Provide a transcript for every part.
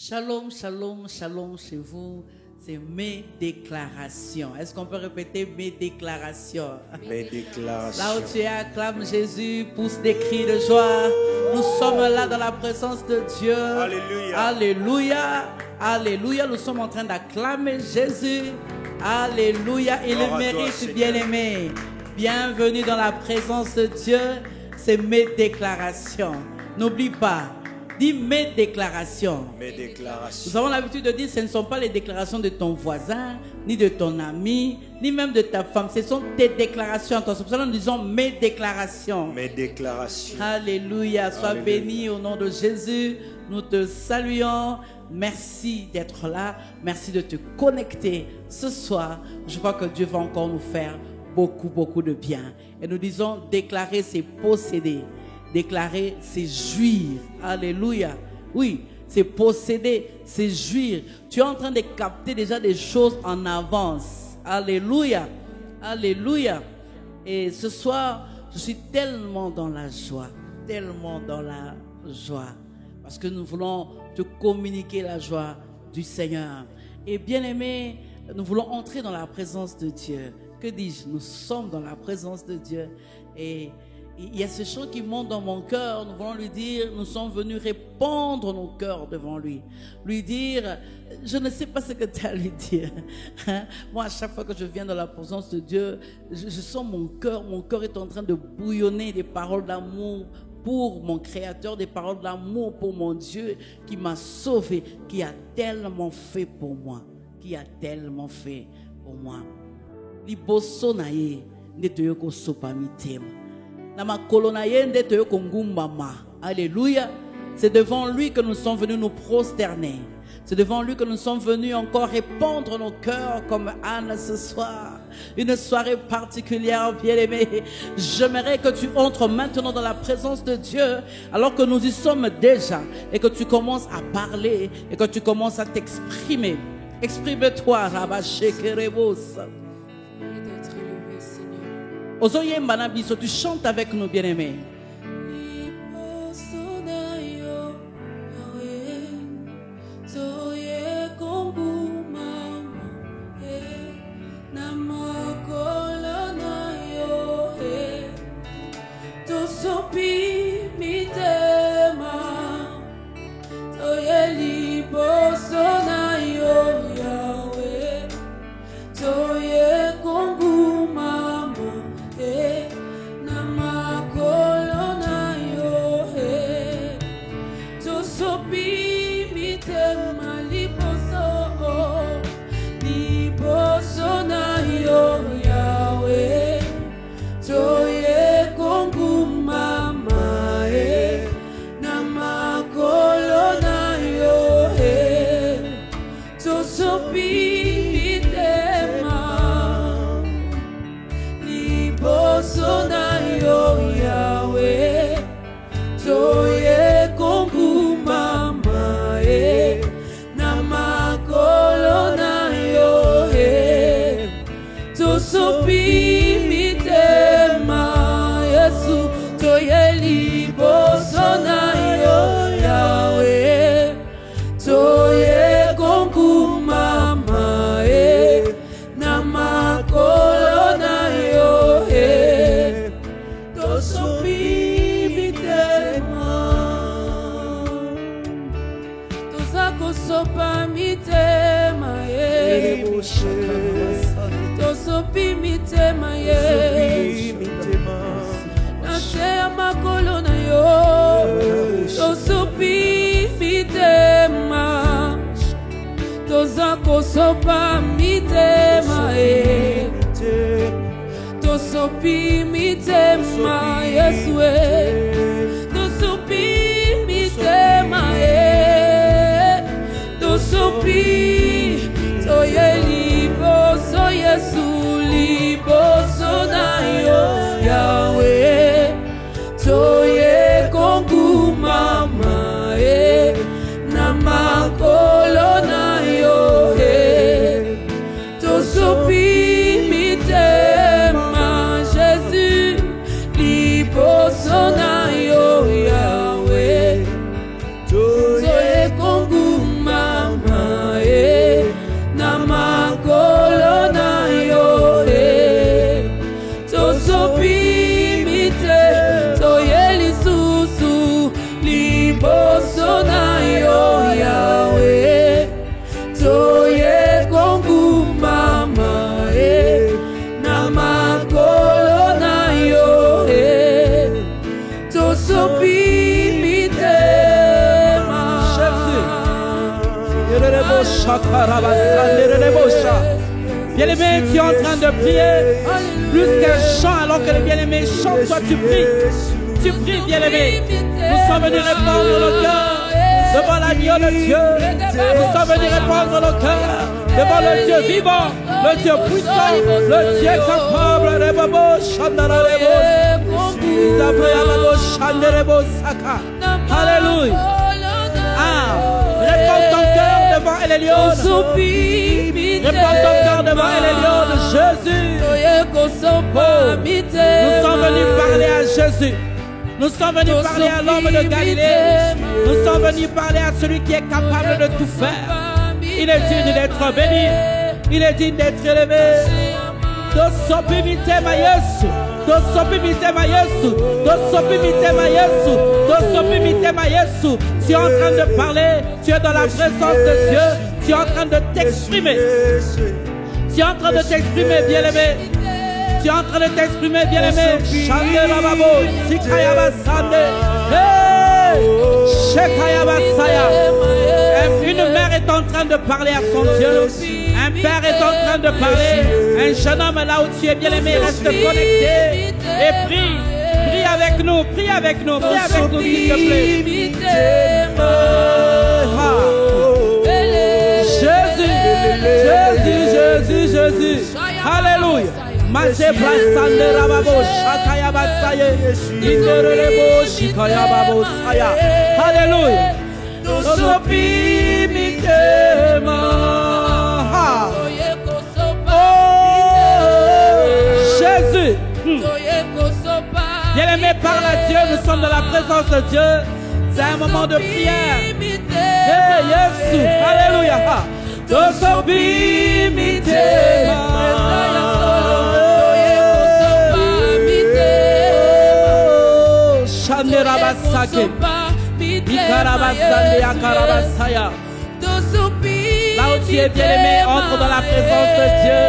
Shalom, shalom, shalom chez vous. C'est mes déclarations. Est-ce qu'on peut répéter mes déclarations? Mes déclarations. Là où tu es, acclame Jésus, pousse des cris de joie. Nous sommes là dans la présence de Dieu. Alléluia. Alléluia. Alléluia. Nous sommes en train d'acclamer Jésus. Alléluia. Il le mérite, bien-aimé. Bienvenue dans la présence de Dieu. C'est mes déclarations. N'oublie pas. Dis mes déclarations. Mes déclarations. Nous avons l'habitude de dire que ce ne sont pas les déclarations de ton voisin, ni de ton ami, ni même de ta femme. Ce sont tes déclarations. C'est pour ça que nous disons mes déclarations. Mes déclarations. Alléluia. Sois Alléluia. béni au nom de Jésus. Nous te saluons. Merci d'être là. Merci de te connecter ce soir. Je crois que Dieu va encore nous faire beaucoup de bien. Et nous disons déclarer, c'est posséder. Déclarer, c'est jouir. Alléluia. Oui, c'est posséder, c'est jouir. Tu es en train de capter déjà des choses en avance. Alléluia. Alléluia. Et ce soir, je suis tellement dans la joie. Tellement dans la joie. Parce que nous voulons te communiquer la joie du Seigneur. Et bien aimé, nous voulons entrer dans la présence de Dieu. Que dis-je? Nous sommes dans la présence de Dieu. Et il y a ce chant qui monte dans mon cœur. Nous voulons lui dire, nous sommes venus répandre nos cœurs devant lui. Lui dire, je ne sais pas ce que tu as à lui dire. Moi, à chaque fois que je viens dans la présence de Dieu, je sens mon cœur est en train de bouillonner des paroles d'amour pour mon Créateur, des paroles d'amour pour mon Dieu qui m'a sauvé, qui a tellement fait pour moi. Qui a tellement fait pour moi. Liboso na ye, netoyoko sopamitema. Alléluia. C'est devant lui que nous sommes venus nous prosterner. C'est devant lui que nous sommes venus encore répandre nos cœurs comme Anne ce soir. Une soirée particulière, bien-aimée. J'aimerais que tu entres maintenant dans la présence de Dieu alors que nous y sommes déjà et que tu commences à parler et que tu commences à t'exprimer. Exprime-toi, Rabba Shekerebos. Ozoye Mbanabiso, tu chantes avec nous, bien-aimés. Bien-aimé, tu es en train de prier plus qu'un chant alors que les bien-aimés chantent. Toi, tu pries. Tu pries, bien-aimé. Nous sommes venus répandre nos cœurs devant l'agneau de Dieu. Nous sommes venus répandre nos cœurs devant le Dieu vivant, le Dieu puissant, le Dieu capable. Alléluia. Ah, répands ton cœur devant Elion. Répands ton cœur devant Elion de Jésus. Nous sommes venus parler à Jésus. Nous sommes venus parler à l'homme de Galilée. Nous sommes venus parler à celui qui est capable de tout faire. Il est digne d'être béni. Il est digne d'être élevé. Tu es en train de parler. Tu es dans la présence de Dieu. Tu es en train de t'exprimer. Tu es en train de t'exprimer, bien-aimé. Tu es en train de t'exprimer, bien-aimé. Une mère est en train de parler à son Dieu. Un père est en train de parler. Un jeune homme là où tu es, bien-aimé, reste connecté. Et prie. Prie avec nous. Prie avec nous. Prie avec nous, s'il te plaît. Jésus. Jésus, Jésus, Jésus. Alléluia. Alléluia. Jésus. Bien-aimé, parle à Dieu. Nous sommes dans la présence de Dieu. C'est un moment de prière. Hey, Jésus. Alléluia. Là où tu es, bien-aimé, entre dans la présence de Dieu.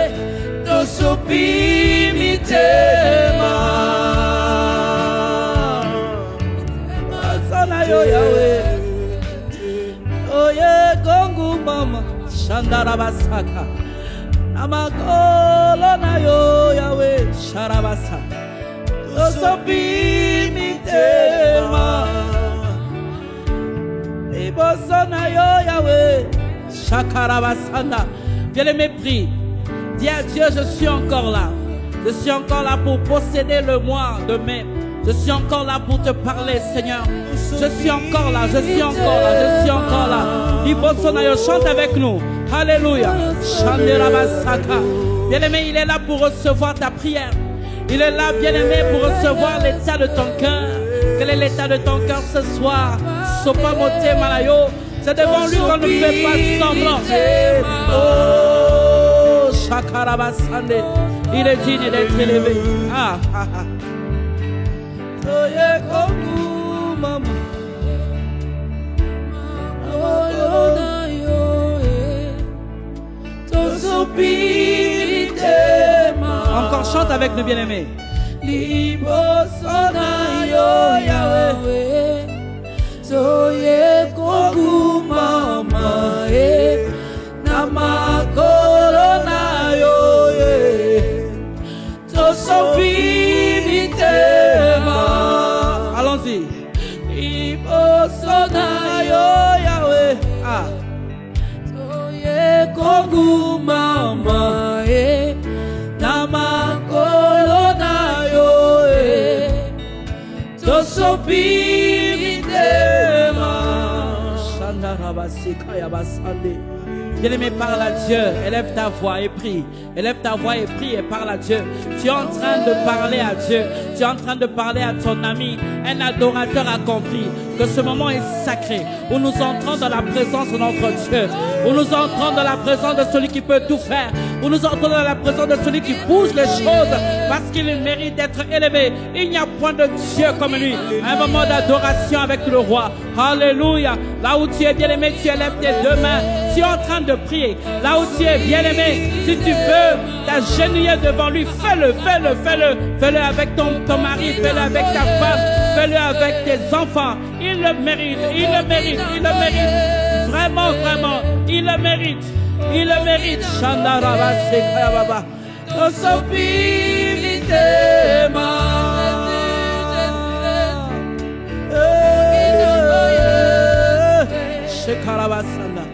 Bien-aimé, prie. Dis à Dieu, je suis encore là. Je suis encore là pour posséder le mois demain. Je suis encore là pour te parler, Seigneur. Je suis encore là, je suis encore là, je suis encore là. Ibosonayo, chante avec nous. Alléluia. Bien-aimé, il est là pour recevoir ta prière. Il est là, bien-aimé, pour recevoir l'état de ton cœur. Quel est l'état de ton cœur ce soir? Sopamote Malayo. C'est devant lui qu'on ne fait pas semblant. Oh, Shakarabasande. Il est digne d'être élevé. Ah, ah, ah. Encore chante avec nous, bien-aimés. Allons-y. Ah. Bien-aimé, parle à Dieu, élève ta voix et prie. Élève ta voix et prie et parle à Dieu. Tu es en train de parler à Dieu. Tu es en train de parler à ton ami. Un adorateur a compris que ce moment est sacré, où nous entrons dans la présence de notre Dieu, où nous entrons dans la présence de celui qui peut tout faire, où nous entrons dans la présence de celui qui bouge les choses parce qu'il mérite d'être élevé. Il n'y a point de Dieu comme lui. Un moment d'adoration avec le roi. Alléluia. Là où tu es, bien-aimé, tu élèves tes deux mains. Tu es en train de prier. Là où tu es, bien-aimé, si tu veux t'agenouiller devant lui, fais-le, fais-le, fais-le. Fais-le avec ton mari, fais-le avec ta femme, fais-le avec tes enfants. Il le mérite, il le mérite, il le mérite. Vraiment, vraiment, il le mérite. Il le mérite. Shandaraba Sekayababa. Shekarabasanda.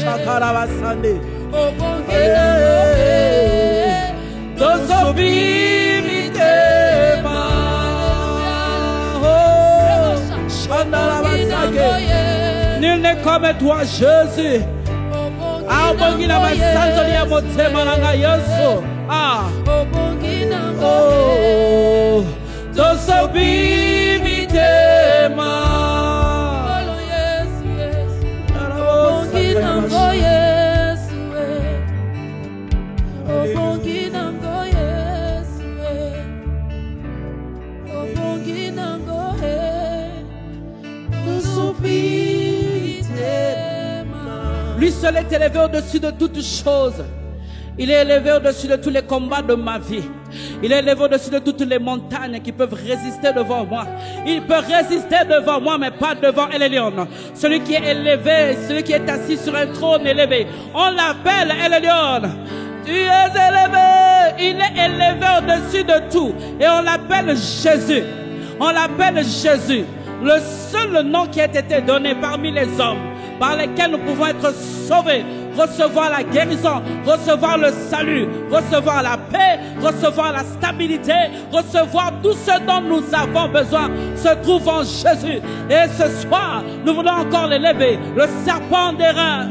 Shakarabasande. Nul n'est comme toi, Jésus. Ah, lui seul est élevé au-dessus de toutes choses. Il est élevé au-dessus de tous les combats de ma vie. Il est élevé au-dessus de toutes les montagnes qui peuvent résister devant moi. Il peut résister devant moi, mais pas devant Elion. Celui qui est élevé, celui qui est assis sur un trône élevé, on l'appelle Elion. Tu es élevé. Il est élevé au-dessus de tout. Et on l'appelle Jésus. On l'appelle Jésus. Le seul nom qui a été donné parmi les hommes, par lesquels nous pouvons être sauvés, recevoir la guérison, recevoir le salut, recevoir la paix, recevoir la stabilité, recevoir tout ce dont nous avons besoin, se trouve en Jésus. Et ce soir, nous voulons encore l'élever, le serpent des reins.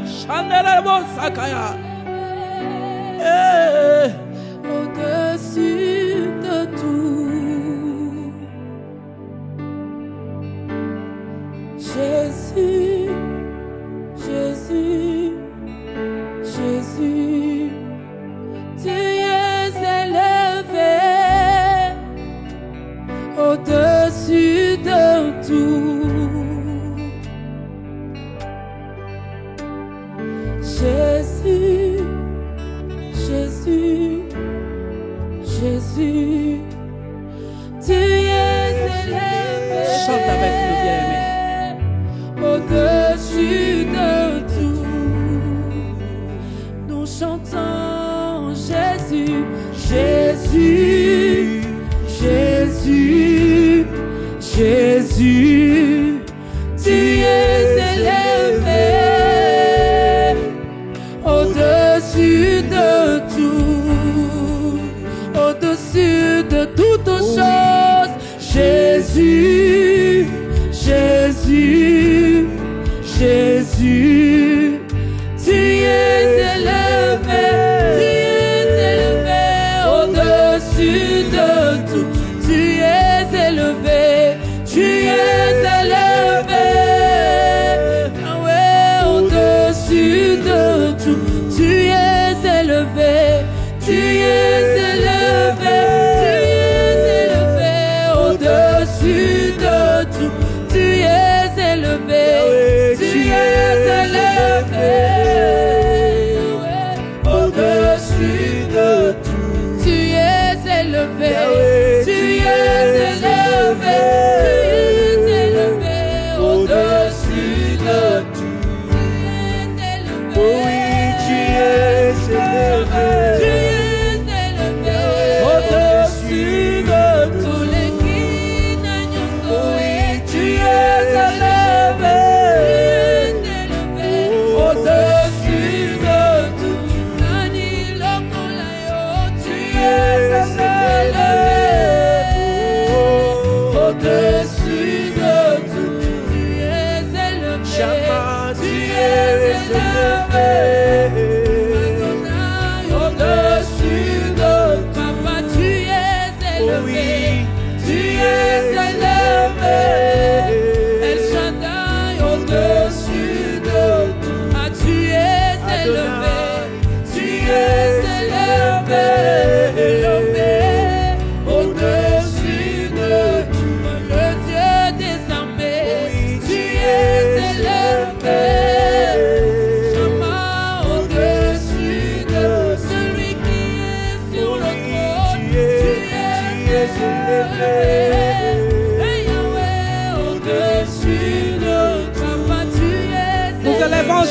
Au-dessus de tout, Jésus, Jésus, Jésus, tu es élevé au-dessus de tout. Jésus, Jésus, Jésus, tu es élevé. Chante avec nous, bien-aimé. Au-dessus de tout, nous chantons Jésus, Jésus, Jésus, Jésus, tu es élevé au-dessus de tout, au-dessus de toutes choses, Jésus, Jésus, Jésus.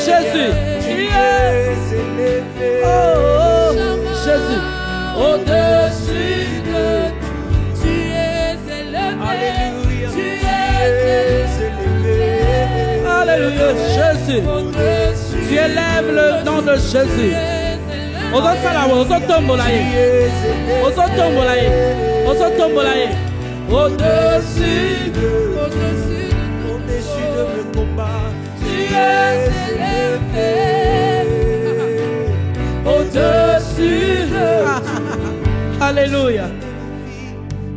Jésus. Tu es élevé. oh, Jésus. Au-dessus de tout, tu es élevé. Alléluia. Tu es élevé. Alléluia, Jésus. au-dessus. Tu élèves le nom de Jésus. Ozotombola au-dessus Au-dessus de mes combats. Tu es élevé. au-dessus de Alléluia.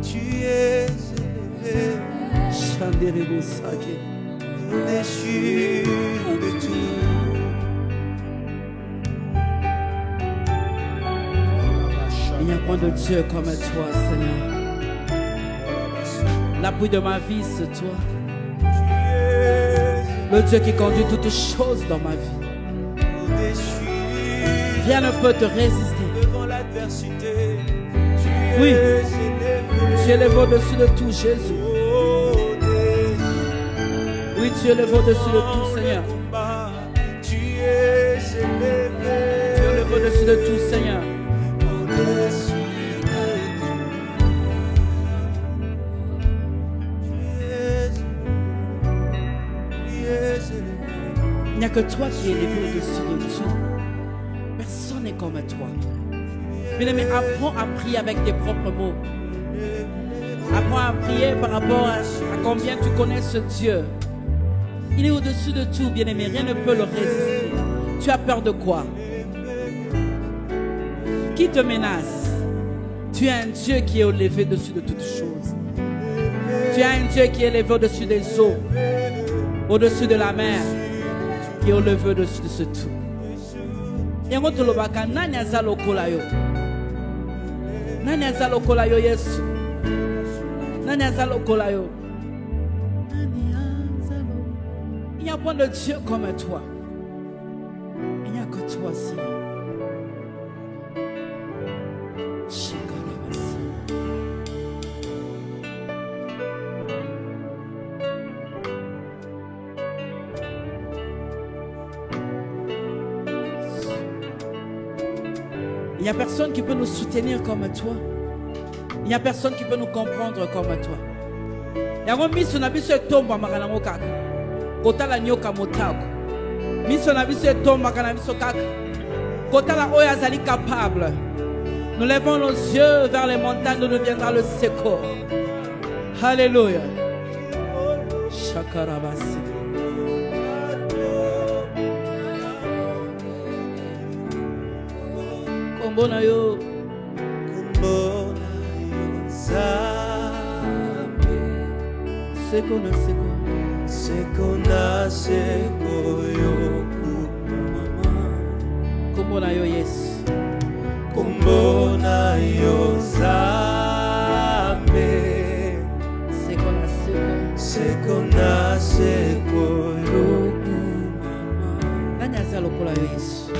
Tu es élevé. Chandelebosake. Au-dessus de tout. Il n'y a point de Dieu comme toi, Seigneur. L'appui de ma vie, c'est toi. Le Dieu qui conduit toutes choses dans ma vie. Au-dessus. Rien ne peut te résister. Devant l'adversité. Oui, tu es élevé au-dessus de tout, Jésus. Oui, tu es élevé au-dessus de tout, Seigneur. Tu es élevé. Tu es élevé au-dessus de tout, Seigneur. Il n'y a que toi qui es élevé au-dessus de tout. Personne n'est comme toi. Bien-aimé, apprends à prier avec tes propres mots. Apprends à prier par rapport à combien tu connais ce Dieu. Il est au-dessus de tout, bien-aimé. Rien ne peut le résister. Tu as peur de quoi? Qui te menace? Tu as un Dieu qui est élevé au-dessus de toutes choses. Tu as un Dieu qui est élevé au-dessus des eaux, au-dessus de la mer, qui est élevé au-dessus de ce tout. Yango tolobaka nani aza lokola yo? Nani aza lokola yo Yesu? Nani aza lokola yo? Il n'y a point de Dieu comme toi. Il n'y a que toi, Seigneur. Il n'y a personne qui peut nous soutenir comme toi. Il n'y a personne qui peut nous comprendre comme toi. Yango miso na biso etomba makana ngokaka. Kotala nyoka motako. Miso na biso etomba kana biso kaka. Kotala oyo azali capable. Nous levons nos yeux vers les montagnes d'où nous viendra le secours. Alléluia. Shakarabasi. Kombo na yo. Kombo na yo Nzambe. Seko na seko. Seko na seko yoku mama. Kombo na yo Yesu. Kombo na yo Nzambe. Seko na seko. Seko na seko yoku mama. Nani aza lokola yo Yesu?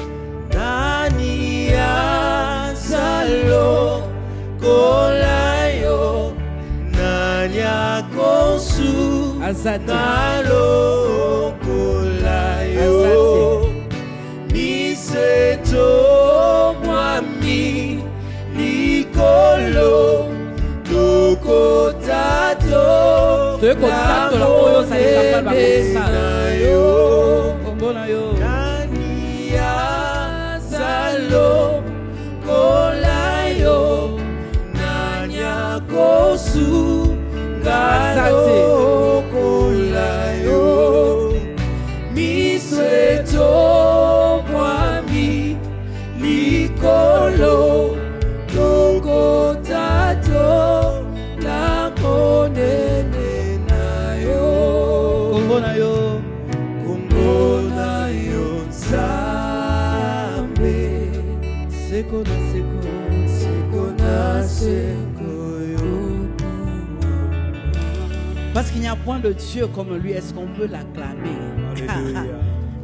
Nani aza lokola yo? Nani akosu Azate. lokola yo? Miseto mwami likolo tokotato Tokotato la oyo ozali capable bakosala yo. Kombo na yo. Nani aza lokola yo? Nani akosu lokola yo? Miseto mwami likolo tokotato la monene na yo. Kombo na yo. Kombo na yo Nzambe. Seko na seko. Seko na seko yo. Parce qu'il n'y a point de Dieu comme lui. Est-ce qu'on peut l'acclamer? Alléluia.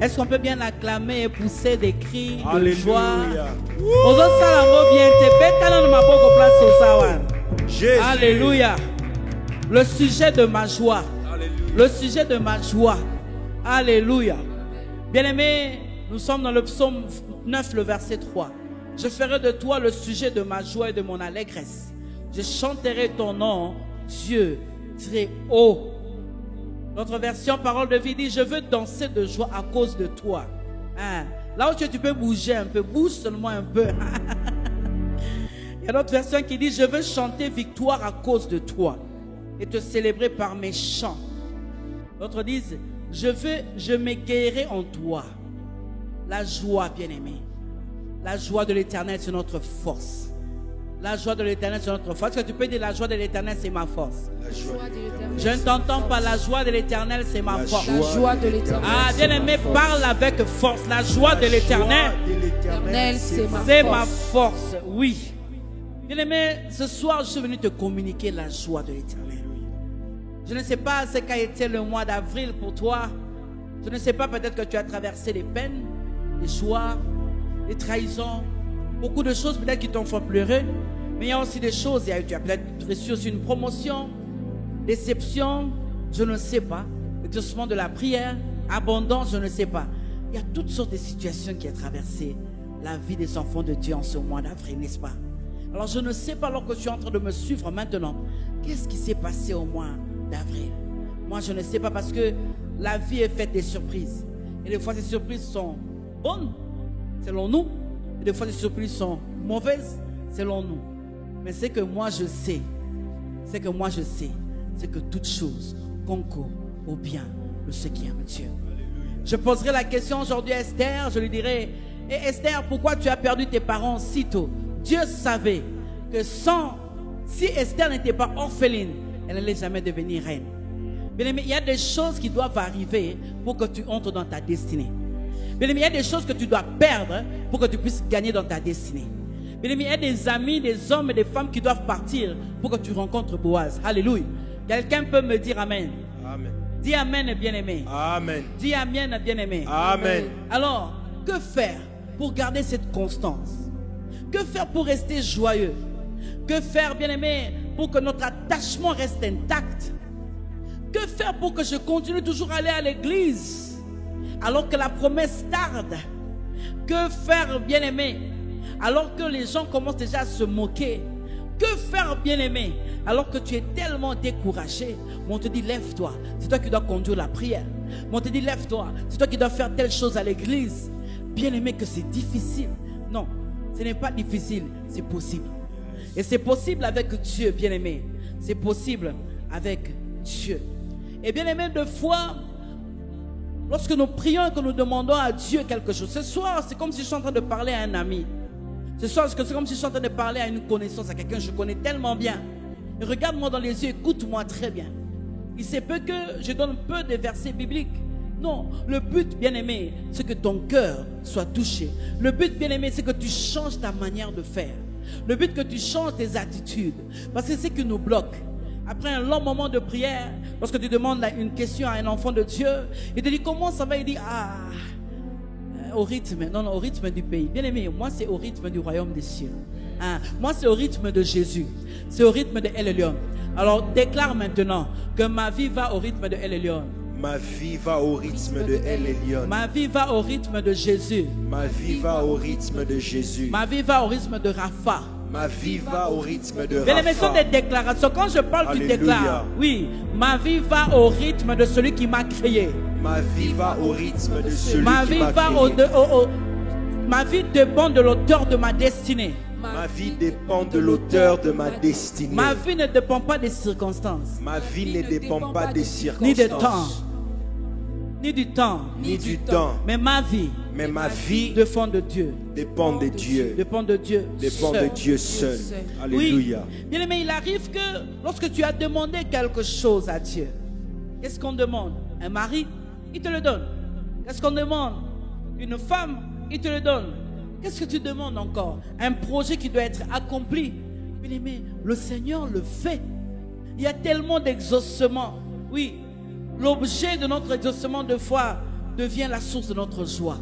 Est-ce qu'on peut bien l'acclamer et pousser des cris de Alléluia. joie? Jésus. Alléluia. Le sujet de ma joie. Alléluia. Le sujet de ma joie. Alléluia. Bien-aimé, nous sommes dans le psaume 9, le verset 3. Je ferai de toi le sujet de ma joie et de mon allégresse. Je chanterai ton nom, Dieu très haut. Notre version parole de vie dit, je veux danser de joie à cause de toi. Hein? Là où tu peux bouger un peu, bouge seulement un peu. Il y a d'autres versions qui dit, je veux chanter victoire à cause de toi et te célébrer par mes chants. D'autres disent, je m'égayerai en toi. La joie, bien-aimé. La joie de l'Éternel, c'est notre force. La joie de l'Éternel, c'est notre force. Est-ce que tu peux dire, la joie de l'Éternel, c'est ma force? La joie de l'Éternel. Je ne t'entends pas. La joie de l'Éternel, c'est ma force. La joie de l'Éternel. Ah, bien-aimé, parle avec force. La joie de l'Éternel, c'est ma force. Oui. Bien-aimé, ce soir, je suis venu te communiquer la joie de l'Éternel. Je ne sais pas ce qu'a été le mois d'avril pour toi. Je ne sais pas, peut-être que tu as traversé des peines, des joies, des trahisons, beaucoup de choses peut-être qui t'ont fait pleurer. Mais il y a aussi des choses, tu as peut-être reçu aussi une promotion, déception, je ne sais pas, exaucement de la prière, abondance, je ne sais pas. Il y a toutes sortes de situations qui ont traversé la vie des enfants de Dieu en ce mois d'avril, n'est-ce pas? Alors je ne sais pas, alors que tu es en train de me suivre maintenant, qu'est-ce qui s'est passé au mois d'avril? Moi je ne sais pas, parce que la vie est faite des surprises. Et des fois ces surprises sont bonnes, selon nous. Et des fois ces surprises sont mauvaises, selon nous. Mais c'est que moi je sais, c'est que toute chose concourt au bien de ceux qui aiment Dieu. Je poserai la question aujourd'hui à Esther, je lui dirai, et Esther, pourquoi tu as perdu tes parents si tôt? Dieu savait que si Esther n'était pas orpheline, elle n'allait jamais devenir reine. Bien-aimé, il y a des choses qui doivent arriver pour que tu entres dans ta destinée. Bien-aimé, il y a des choses que tu dois perdre pour que tu puisses gagner dans ta destinée. Bien-aimé, il y a des amis, des hommes et des femmes qui doivent partir pour que tu rencontres Boaz. Alléluia. Quelqu'un peut me dire Amen. Amen. Dis Amen, bien-aimé. Amen. Dis Amen, bien-aimé. Amen. Alors, que faire pour garder cette constance? Que faire pour rester joyeux? Que faire, bien-aimé, pour que notre attachement reste intact? Que faire pour que je continue toujours à aller à l'église alors que la promesse tarde? Que faire, bien-aimé, alors que les gens commencent déjà à se moquer? Que faire, bien-aimé, alors que tu es tellement découragé? Mais on te dit, lève-toi. C'est toi qui dois conduire la prière. Mais on te dit, lève-toi. C'est toi qui dois faire telle chose à l'église. Bien-aimé, que c'est difficile. Non, ce n'est pas difficile, c'est possible. Et c'est possible avec Dieu, bien-aimé. C'est possible avec Dieu. Et bien-aimé, de foi, lorsque nous prions et que nous demandons à Dieu quelque chose, ce soir, c'est comme si je suis en train de parler à un ami. Ce soir, c'est comme si je suis en train de parler à une connaissance, à quelqu'un que je connais tellement bien. Et regarde-moi dans les yeux, écoute-moi très bien. Il se peut que je donne peu de versets bibliques. Non, le but, bien-aimé, c'est que ton cœur soit touché. Le but, bien-aimé, c'est que tu changes ta manière de faire. Le but, que tu changes tes attitudes. Parce que c'est ce qui nous bloque. Après un long moment de prière, lorsque tu demandes une question à un enfant de Dieu, il te dit comment ça va? Il dit, au rythme, non, au rythme du pays. Bien aimé, moi c'est au rythme du royaume des cieux. Moi c'est au rythme de Jésus. C'est au rythme de El Elyon. Alors déclare maintenant que ma vie va au rythme de El Elyon. Ma vie va au rythme de El Elyon. Ma vie va au rythme de Jésus. Ma vie va au rythme de Jésus. Ma vie va au rythme de Rapha. Ma vie va au rythme de Bien aimé, ce sont des déclarations. Quand je parle, tu déclares. Oui, ma vie va au rythme de celui qui m'a créé. Ma vie va au rythme de celui qui m'a créé. Ma vie dépend de l'auteur de ma destinée. Ma vie dépend de l'auteur de ma destinée. Ma vie ne dépend pas des circonstances. Ma vie ne dépend pas des circonstances. Ni du temps. Ni du temps. Ni du temps. Mais ma vie. Mais ma vie dépend de Dieu. Dépend de Dieu. Dépend de Dieu. Dépend de Dieu seul. Alléluia. Oui. Bien aimé, il arrive que lorsque tu as demandé quelque chose à Dieu, qu'est-ce qu'on demande? Un mari, il te le donne. Qu'est-ce qu'on demande? Une femme, il te le donne. Qu'est-ce que tu demandes encore? Un projet qui doit être accompli. Bien aimé, le Seigneur le fait. Il y a tellement d'exaucement. Oui, l'objet de notre exaucement de foi devient la source de notre joie.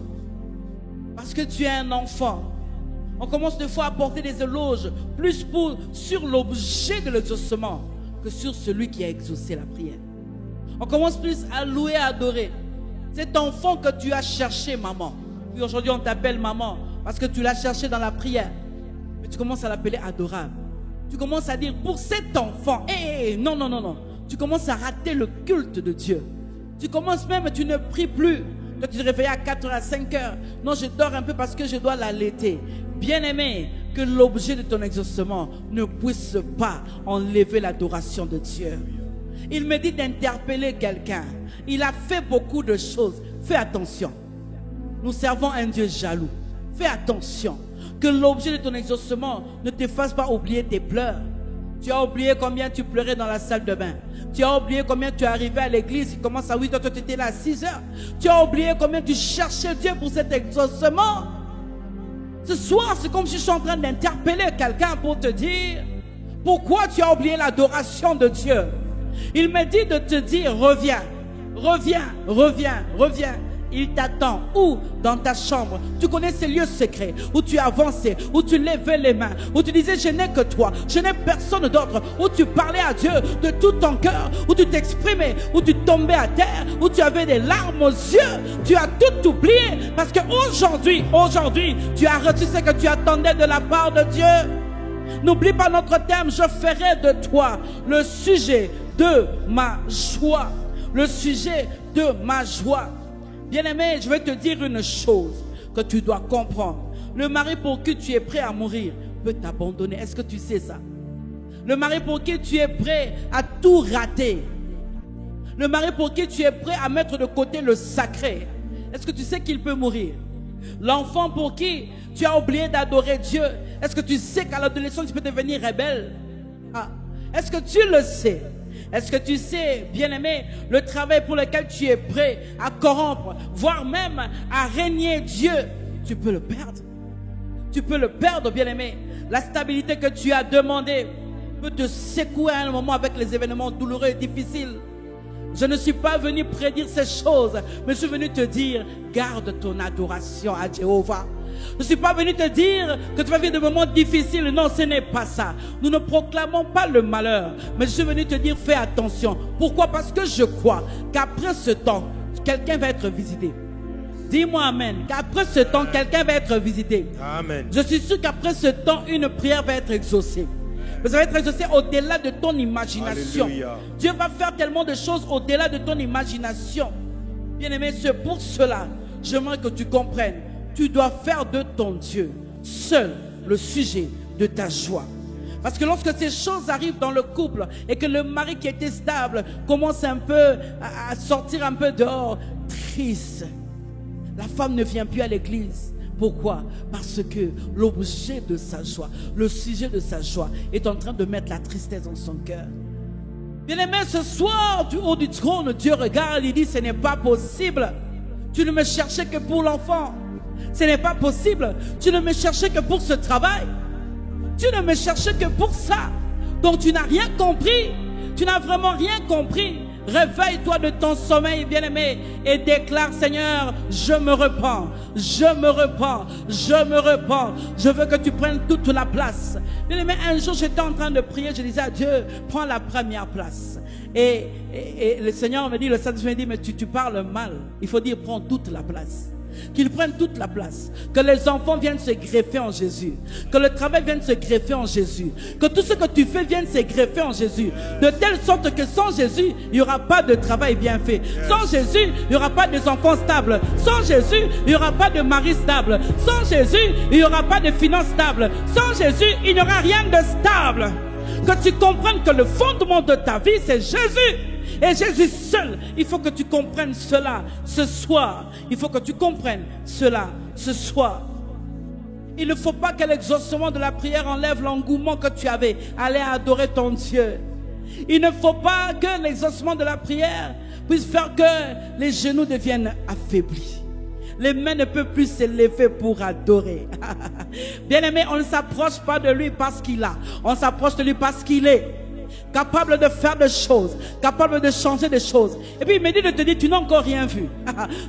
Parce que tu es un enfant. On commence des fois à porter des éloges plus sur l'objet de l'exaucement que sur celui qui a exaucé la prière. On commence plus à louer, à adorer. Cet enfant que tu as cherché, maman. Puis aujourd'hui, on t'appelle maman parce que tu l'as cherché dans la prière. Mais tu commences à l'appeler adorable. Tu commences à dire, pour cet enfant, non. Tu commences à rater le culte de Dieu. Tu commences même, tu ne pries plus. Toi, tu te réveilles à 4h, à 5h. Non, je dors un peu parce que je dois l'allaiter. Bien-aimé, que l'objet de ton exaucement ne puisse pas enlever l'adoration de Dieu. Il me dit d'interpeller quelqu'un. Il a fait beaucoup de choses. Fais attention. Nous servons un Dieu jaloux. Fais attention. Que l'objet de ton exaucement ne te fasse pas oublier tes pleurs. Tu as oublié combien tu pleurais dans la salle de bain. Tu as oublié combien tu es arrivé à l'église. Il commence à 8h, toi tu étais là à 6h. Tu as oublié combien tu cherchais Dieu pour cet exaucement. Ce soir, c'est comme si je suis en train d'interpeller quelqu'un pour te dire pourquoi tu as oublié l'adoration de Dieu. Il me dit de te dire reviens. Il t'attend. Où? Dans ta chambre. Tu connais ces lieux secrets où tu avançais, où tu levais les mains, où tu disais je n'ai que toi, je n'ai personne d'autre, où tu parlais à Dieu de tout ton cœur, où tu t'exprimais, où tu tombais à terre, où tu avais des larmes aux yeux. Tu as tout oublié parce que aujourd'hui, tu as reçu ce que tu attendais de la part de Dieu. N'oublie pas notre thème, je ferai de toi le sujet de ma joie. Le sujet de ma joie. Bien-aimé, je vais te dire une chose que tu dois comprendre. Le mari pour qui tu es prêt à mourir peut t'abandonner. Est-ce que tu sais ça? Le mari pour qui tu es prêt à tout rater. Le mari pour qui tu es prêt à mettre de côté le sacré. Est-ce que tu sais qu'il peut mourir? L'enfant pour qui tu as oublié d'adorer Dieu. Est-ce que tu sais qu'à l'adolescence tu peux devenir rebelle? Est-ce que tu le sais? Est-ce que tu sais, bien-aimé, le travail pour lequel tu es prêt à corrompre, voire même à régner Dieu, tu peux le perdre. Tu peux le perdre, bien-aimé. La stabilité que tu as demandée peut te secouer à un moment avec les événements douloureux et difficiles. Je ne suis pas venu prédire ces choses, mais je suis venu te dire, garde ton adoration à Jéhovah. Je ne suis pas venu te dire que tu vas vivre des moments difficiles. Non, ce n'est pas ça. Nous ne proclamons pas le malheur. Mais je suis venu te dire, fais attention. Pourquoi? Parce que je crois qu'après ce temps, quelqu'un va être visité. Dis-moi amen. Qu'après ce temps, quelqu'un va être visité. Amen. Je suis sûr qu'après ce temps, une prière va être exaucée. Mais ça va être exaucé au-delà de ton imagination. Alléluia. Dieu va faire tellement de choses au-delà de ton imagination. Bien-aimé, c'est pour cela, j'aimerais que tu comprennes. Tu dois faire de ton Dieu seul le sujet de ta joie. Parce que lorsque ces choses arrivent dans le couple et que le mari qui était stable commence un peu à sortir un peu dehors, triste, la femme ne vient plus à l'église. Pourquoi? Parce que l'objet de sa joie, le sujet de sa joie est en train de mettre la tristesse dans son cœur. Bien-aimé, ce soir, du haut du trône, Dieu regarde et dit, ce n'est pas possible. Tu ne me cherchais que pour l'enfant. Ce n'est pas possible. Tu ne me cherchais que pour ce travail. Tu ne me cherchais que pour ça. Donc tu n'as rien compris. Tu n'as vraiment rien compris. Réveille-toi de ton sommeil, bien-aimé, et déclare, Seigneur, je me repens, je me repens, je me repens. Je veux que tu prennes toute la place. Bien-aimé, un jour, j'étais en train de prier, je disais à Dieu, prends la première place. Et le Seigneur me dit, le Saint-Esprit me dit, mais tu parles mal. Il faut dire, prends toute la place. Qu'ils prennent toute la place. Que les enfants viennent se greffer en Jésus. Que le travail vienne se greffer en Jésus. Que tout ce que tu fais vienne se greffer en Jésus. De telle sorte que sans Jésus, il n'y aura pas de travail bien fait. Sans Jésus, il n'y aura pas des enfants stables. Sans Jésus, il n'y aura pas de mari stable. Sans Jésus, il n'y aura pas de finances stables. Sans Jésus, il n'y aura rien de stable. Que tu comprennes que le fondement de ta vie, c'est Jésus. Et Jésus seul. Il faut que tu comprennes cela ce soir. Il faut que tu comprennes cela ce soir. Il ne faut pas que l'exaucement de la prière enlève l'engouement que tu avais à aller adorer ton Dieu. Il ne faut pas que l'exaucement de la prière puisse faire que les genoux deviennent affaiblis. Les mains ne peuvent plus s'élever pour adorer. Bien-aimé, on ne s'approche pas de lui parce qu'il a. On s'approche de lui parce qu'il est. capable de faire des choses, capable de changer des choses. Et puis il me dit de te dire, tu n'as encore rien vu.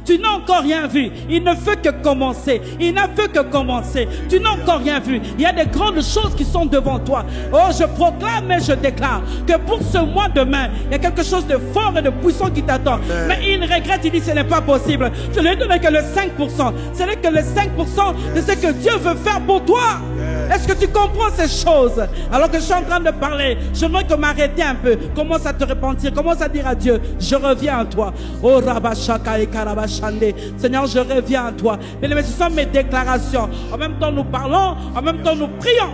Tu n'as encore rien vu. Il ne fait que commencer. Il n'a fait que commencer. Tu n'as encore rien vu. Il y a des grandes choses qui sont devant toi. Oh, je proclame et je déclare que pour ce mois de mai, il y a quelque chose de fort et de puissant qui t'attend. Mais il regrette, il dit ce n'est pas possible. Je ne lui ai donné que le 5%. Ce n'est que le 5% de ce que Dieu veut faire pour toi. Est-ce que tu comprends ces choses? Alors que je suis en train de parler, j'aimerais que m'arrêter un peu. Commence à te repentir, commence à dire à Dieu, je reviens à toi. Oh Rabashaka et Karabashande. Seigneur, je reviens à toi. Mais ce sont mes déclarations. En même temps, nous parlons, en même temps, nous prions.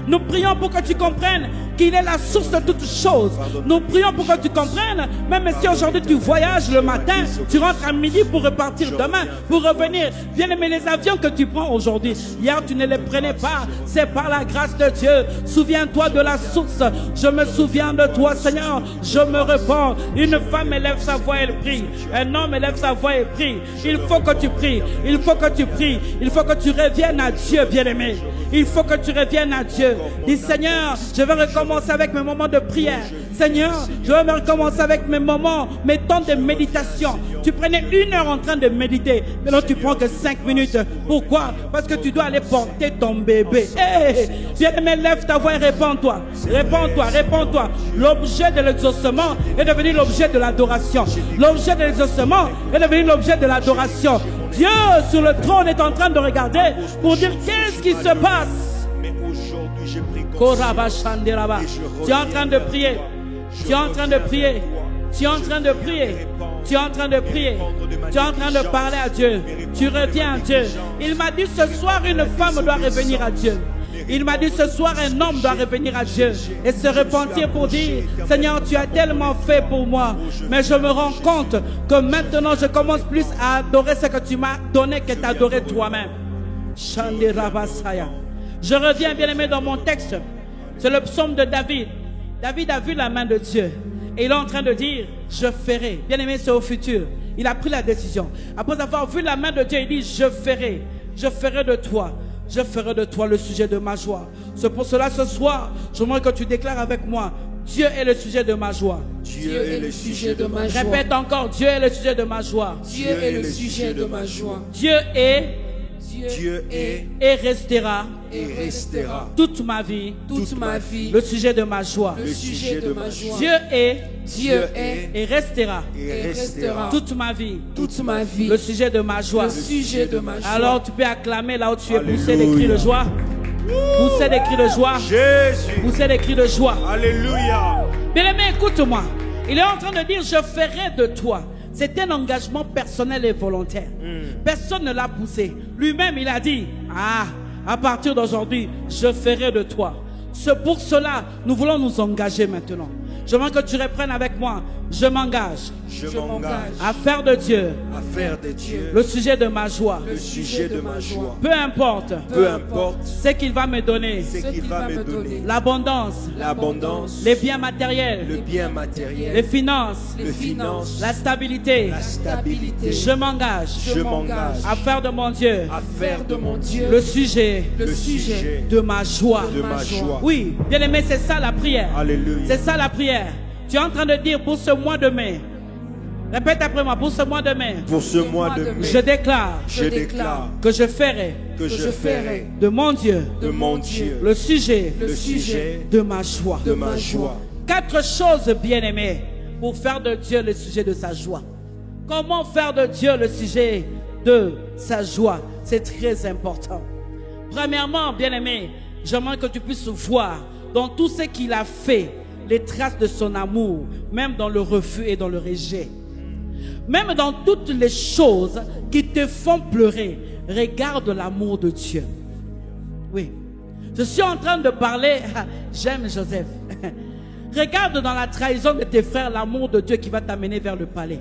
Nous prions pour que tu comprennes qu'il est la source de toutes choses. Nous prions pour que tu comprennes, même si aujourd'hui tu voyages le matin, tu rentres à midi pour repartir demain, pour revenir. Bien aimé, les avions que tu prends aujourd'hui, hier tu ne les prenais pas, c'est par la grâce de Dieu. Souviens-toi de la source. Je me souviens de toi, Seigneur, je me répands. Une femme élève sa voix, elle prie. Un homme élève sa voix et prie. Il faut que tu pries, il faut que tu pries, il faut que tu reviennes à Dieu, bien aimé. Il faut que tu reviennes à Dieu. Dis, Seigneur, je vais recommencer avec mes moments de prière. Seigneur, je vais recommencer avec mes moments, mes temps de méditation. Tu prenais 1 heure en train de méditer. Maintenant, tu prends que 5 minutes. Pourquoi? Parce que tu dois aller porter ton bébé. Hey, bien-aimé, lève ta voix et répands-toi. Répands-toi, répands-toi. L'objet de l'exaucement est devenu l'objet de l'adoration. L'objet de l'exaucement est devenu l'objet de l'adoration. Dieu sur le trône est en train de regarder pour dire qu'est-ce qui se passe. Mais aujourd'hui, j'ai pris Tu es en train de prier. Tu es en train de prier. Tu es en train de prier. Tu es en train de prier. Tu es en train de parler à Dieu. Tu reviens à Dieu. Il m'a dit ce soir une femme doit revenir à Dieu. Il m'a dit ce soir un homme doit revenir à Dieu et se repentir pour dire Seigneur, tu as tellement fait pour moi, mais je me rends compte que maintenant je commence plus à adorer ce que tu m'as donné que t'adorer toi-même. Je reviens bien aimé dans mon texte. C'est le psaume de David. David a vu la main de Dieu et il est en train de dire je ferai. Bien aimé, c'est au futur. Il a pris la décision. Après avoir vu la main de Dieu, il dit je ferai de toi. Je ferai de toi le sujet de ma joie. C'est pour cela ce soir, j'aimerais que tu déclares avec moi, Dieu est le sujet de ma joie. Dieu est le sujet de ma joie. Répète encore, Dieu est le sujet de ma joie. Dieu est le sujet de ma joie. Dieu est et restera toute ma vie le sujet de ma joie. Le sujet de ma joie. Dieu est et restera toute ma vie le sujet de ma joie. Le sujet de ma joie. Alors tu peux acclamer là où tu es, pousser des cris de joie. Pousser des cris de joie. Jésus. Pousser des cris de joie. Alléluia. Bien-aimé, écoute-moi. Il est en train de dire je ferai de toi. C'est un engagement personnel et volontaire. Personne ne l'a poussé. Lui-même, il a dit, à partir d'aujourd'hui, je ferai de toi. C'est pour cela, nous voulons nous engager maintenant. Je veux que tu reprennes avec moi. Je m'engage à faire de Dieu le sujet de ma joie. Le sujet de ma joie. Peu importe ce qu'il va me donner. L'abondance, les biens matériels, les finances, la stabilité. Je m'engage à faire de mon Dieu le sujet de ma joie. Oui, bien aimé, c'est ça la prière. C'est ça la prière. Tu es en train de dire pour ce mois de mai. Répète après moi, pour ce mois de mai. Pour ce mois de mai. Je déclare que je ferai de mon Dieu le sujet de ma joie. 4 choses bien-aimées pour faire de Dieu le sujet de sa joie. Comment faire de Dieu le sujet de sa joie? C'est très important. Premièrement, bien-aimé, j'aimerais que tu puisses voir dans tout ce qu'il a fait les traces de son amour, même dans le refus et dans le rejet. Même dans toutes les choses qui te font pleurer, regarde l'amour de Dieu. Oui, je suis en train de parler, j'aime Joseph. Regarde dans la trahison de tes frères l'amour de Dieu qui va t'amener vers le palais.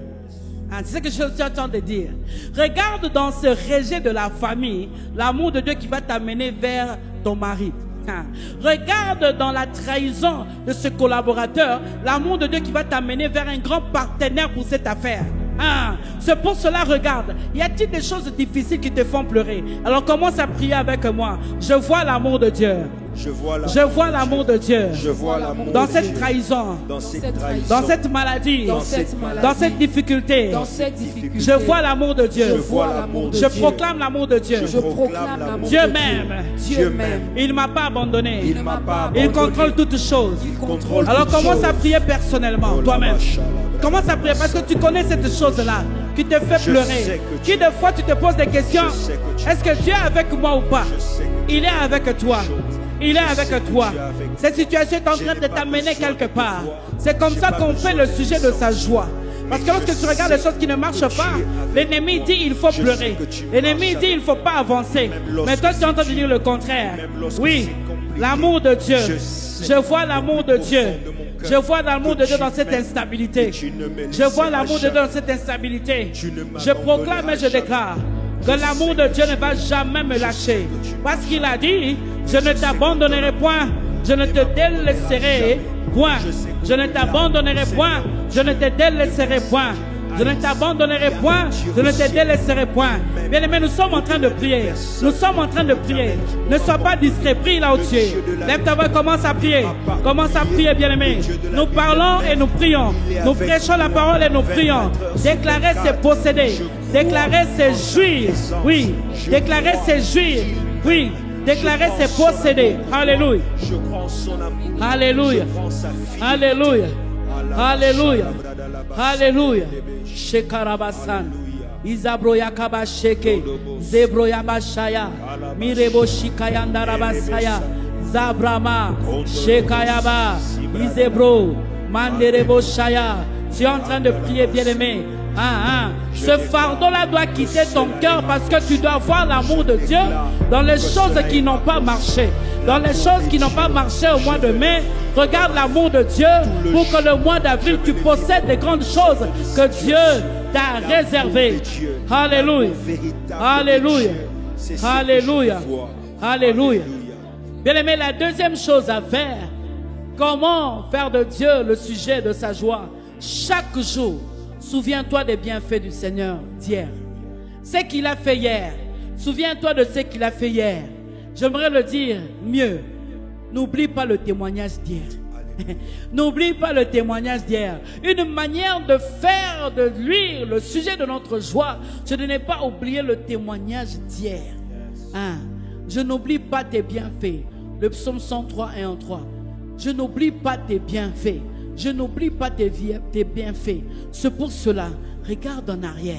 C'est ce que je suis en train de dire. Regarde dans ce rejet de la famille l'amour de Dieu qui va t'amener vers ton mari. Regarde dans la trahison de ce collaborateur l'amour de Dieu qui va t'amener vers un grand partenaire pour cette affaire. C'est pour cela, regarde, y a-t-il des choses difficiles qui te font pleurer? Alors commence à prier avec moi. Je vois l'amour de Dieu. Je vois l'amour. Je vois l'amour de Dieu. Je vois l'amour Dans de cette Dieu. trahison. Dans cette trahison. Dans cette maladie. Dans cette maladie. Dans cette difficulté. Dans cette difficulté. Je vois l'amour de Dieu. Je vois l'amour de Je Dieu. proclame l'amour de Dieu. Je proclame l'amour Dieu de Dieu. m'aime. Dieu m'aime. Il ne m'a pas abandonné. Il ne m'a pas Il abandonné. contrôle toutes choses. Il contrôle Alors toutes commence choses. à prier personnellement, toi-même. Commence à prier parce que tu connais cette chose-là qui te fait Je pleurer. sais que Qui des fois tu te poses des questions. Je sais que tu Est-ce que Dieu est avec moi ou pas? Je sais que Il est avec toi. Il est Je sais avec que toi. tu es avec moi. Cette situation est en Je train n'ai de pas t'amener besoin quelque de te part. voir. C'est comme J'ai ça pas qu'on besoin fait le de sujet de sa joie. Parce que Mais lorsque je tu regardes les sais choses qui ne marchent que tu pas, es avec l'ennemi moi. dit il faut Je pleurer. sais que tu L'ennemi marches dit il ne faut pas avancer. lorsque Mais toi tu es en train de c'est dire le contraire. Même lorsque Oui, c'est compliqué. l'amour de Dieu. Je sais Je vois l'amour de au Dieu. fond de mon cœur Je vois l'amour que de Dieu tu dans cette m'aimes, instabilité. que tu ne me Je vois laisseras l'amour de Dieu dans jamais. cette instabilité. Tu ne Je proclame et je m'abandonneras déclare que Je l'amour sais de que Dieu tu ne va jamais me lâcher. que tu Parce qu'il a dit, je ne t'abandonnerai point, je ne te délaisserai point. Je ne t'abandonnerai point, je ne te délaisserai point. Je ne t'abandonnerai point, je ne te délaisserai point. Bien-aimés, nous sommes en train de prier. Nous sommes en train de prier. Ne sois pas distrait, prie là où tu es. Lève ta voix, commence à prier. Commence à prier, bien-aimés. Nous parlons et nous prions. Nous prêchons la parole et nous prions. Déclarer c'est posséder. Déclarer c'est jouir. Oui. Déclarer c'est jouir. Oui. Déclarer c'est posséder. Alléluia. Je crois en son amour. Alléluia. Je crois en sa fidélité. Alléluia. Alléluia. Alléluia. Shekarabasan. Izabroya kabasheke. Zebroya bashaya. Mirebo shikayanda rabasaya. Zabrama. Shekayaba. Izebro. Manderebo shaya. Tu es en train de prier, bien-aimé. Ce fardeau-là doit quitter ton cœur parce que tu dois voir l'amour de Dieu dans les choses qui n'ont pas marché. Dans les choses qui n'ont pas marché au mois de mai, regarde l'amour de Dieu pour que le mois d'avril, tu possèdes des grandes choses que Dieu t'a réservées. Alléluia. Alléluia. Alléluia. Alléluia. Bien-aimé, la deuxième chose à faire, comment faire de Dieu le sujet de sa joie? Chaque jour, souviens-toi des bienfaits du Seigneur d'hier. Ce qu'il a fait hier. Souviens-toi de ce qu'il a fait hier. J'aimerais le dire mieux. N'oublie pas le témoignage d'hier. N'oublie pas le témoignage d'hier. Une manière de faire de lui le sujet de notre joie, c'est de ne pas oublier le témoignage d'hier. Je n'oublie pas tes bienfaits. Le psaume 103, 1 en 3. Je n'oublie pas tes bienfaits. Je n'oublie pas tes bienfaits. C'est pour cela, regarde en arrière.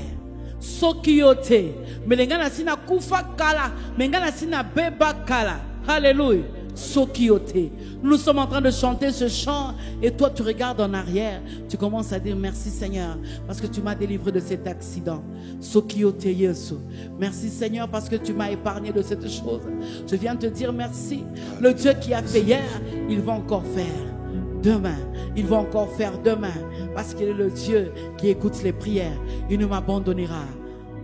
Sokiote. Melengana sina kufa kala. Mengana sina beba kala. Alléluia. Sokiote. Nous sommes en train de chanter ce chant et toi tu regardes en arrière. Tu commences à dire merci Seigneur parce que tu m'as délivré de cet accident. Sokiote Yesu. Merci Seigneur parce que tu m'as épargné de cette chose. Je viens te dire merci. Le Dieu qui a fait hier, il va encore faire. Demain, il va encore faire demain parce qu'il est le Dieu qui écoute les prières. Il ne m'abandonnera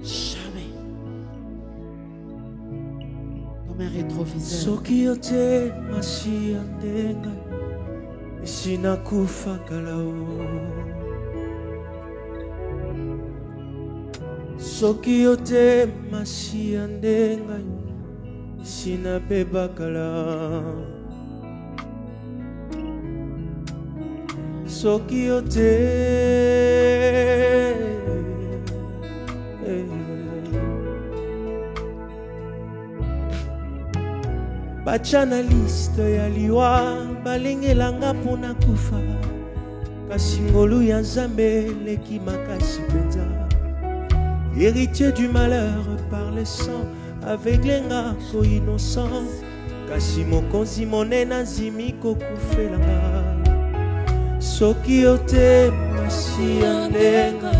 jamais. Comme un rétroviseur. Sokiote masiandenga isinakufa kalao. Sokiote masiandenga isinabeba kalao. Sokiote Bachana liste ya liwa balengelanga pona kufa kasi ngolu ya Nzambe leki makasi penza. Héritier du malheur par le sang aveuglenga ko innocent kasi mokonzi monena zimi kokufelanga. Sokiote masiandenga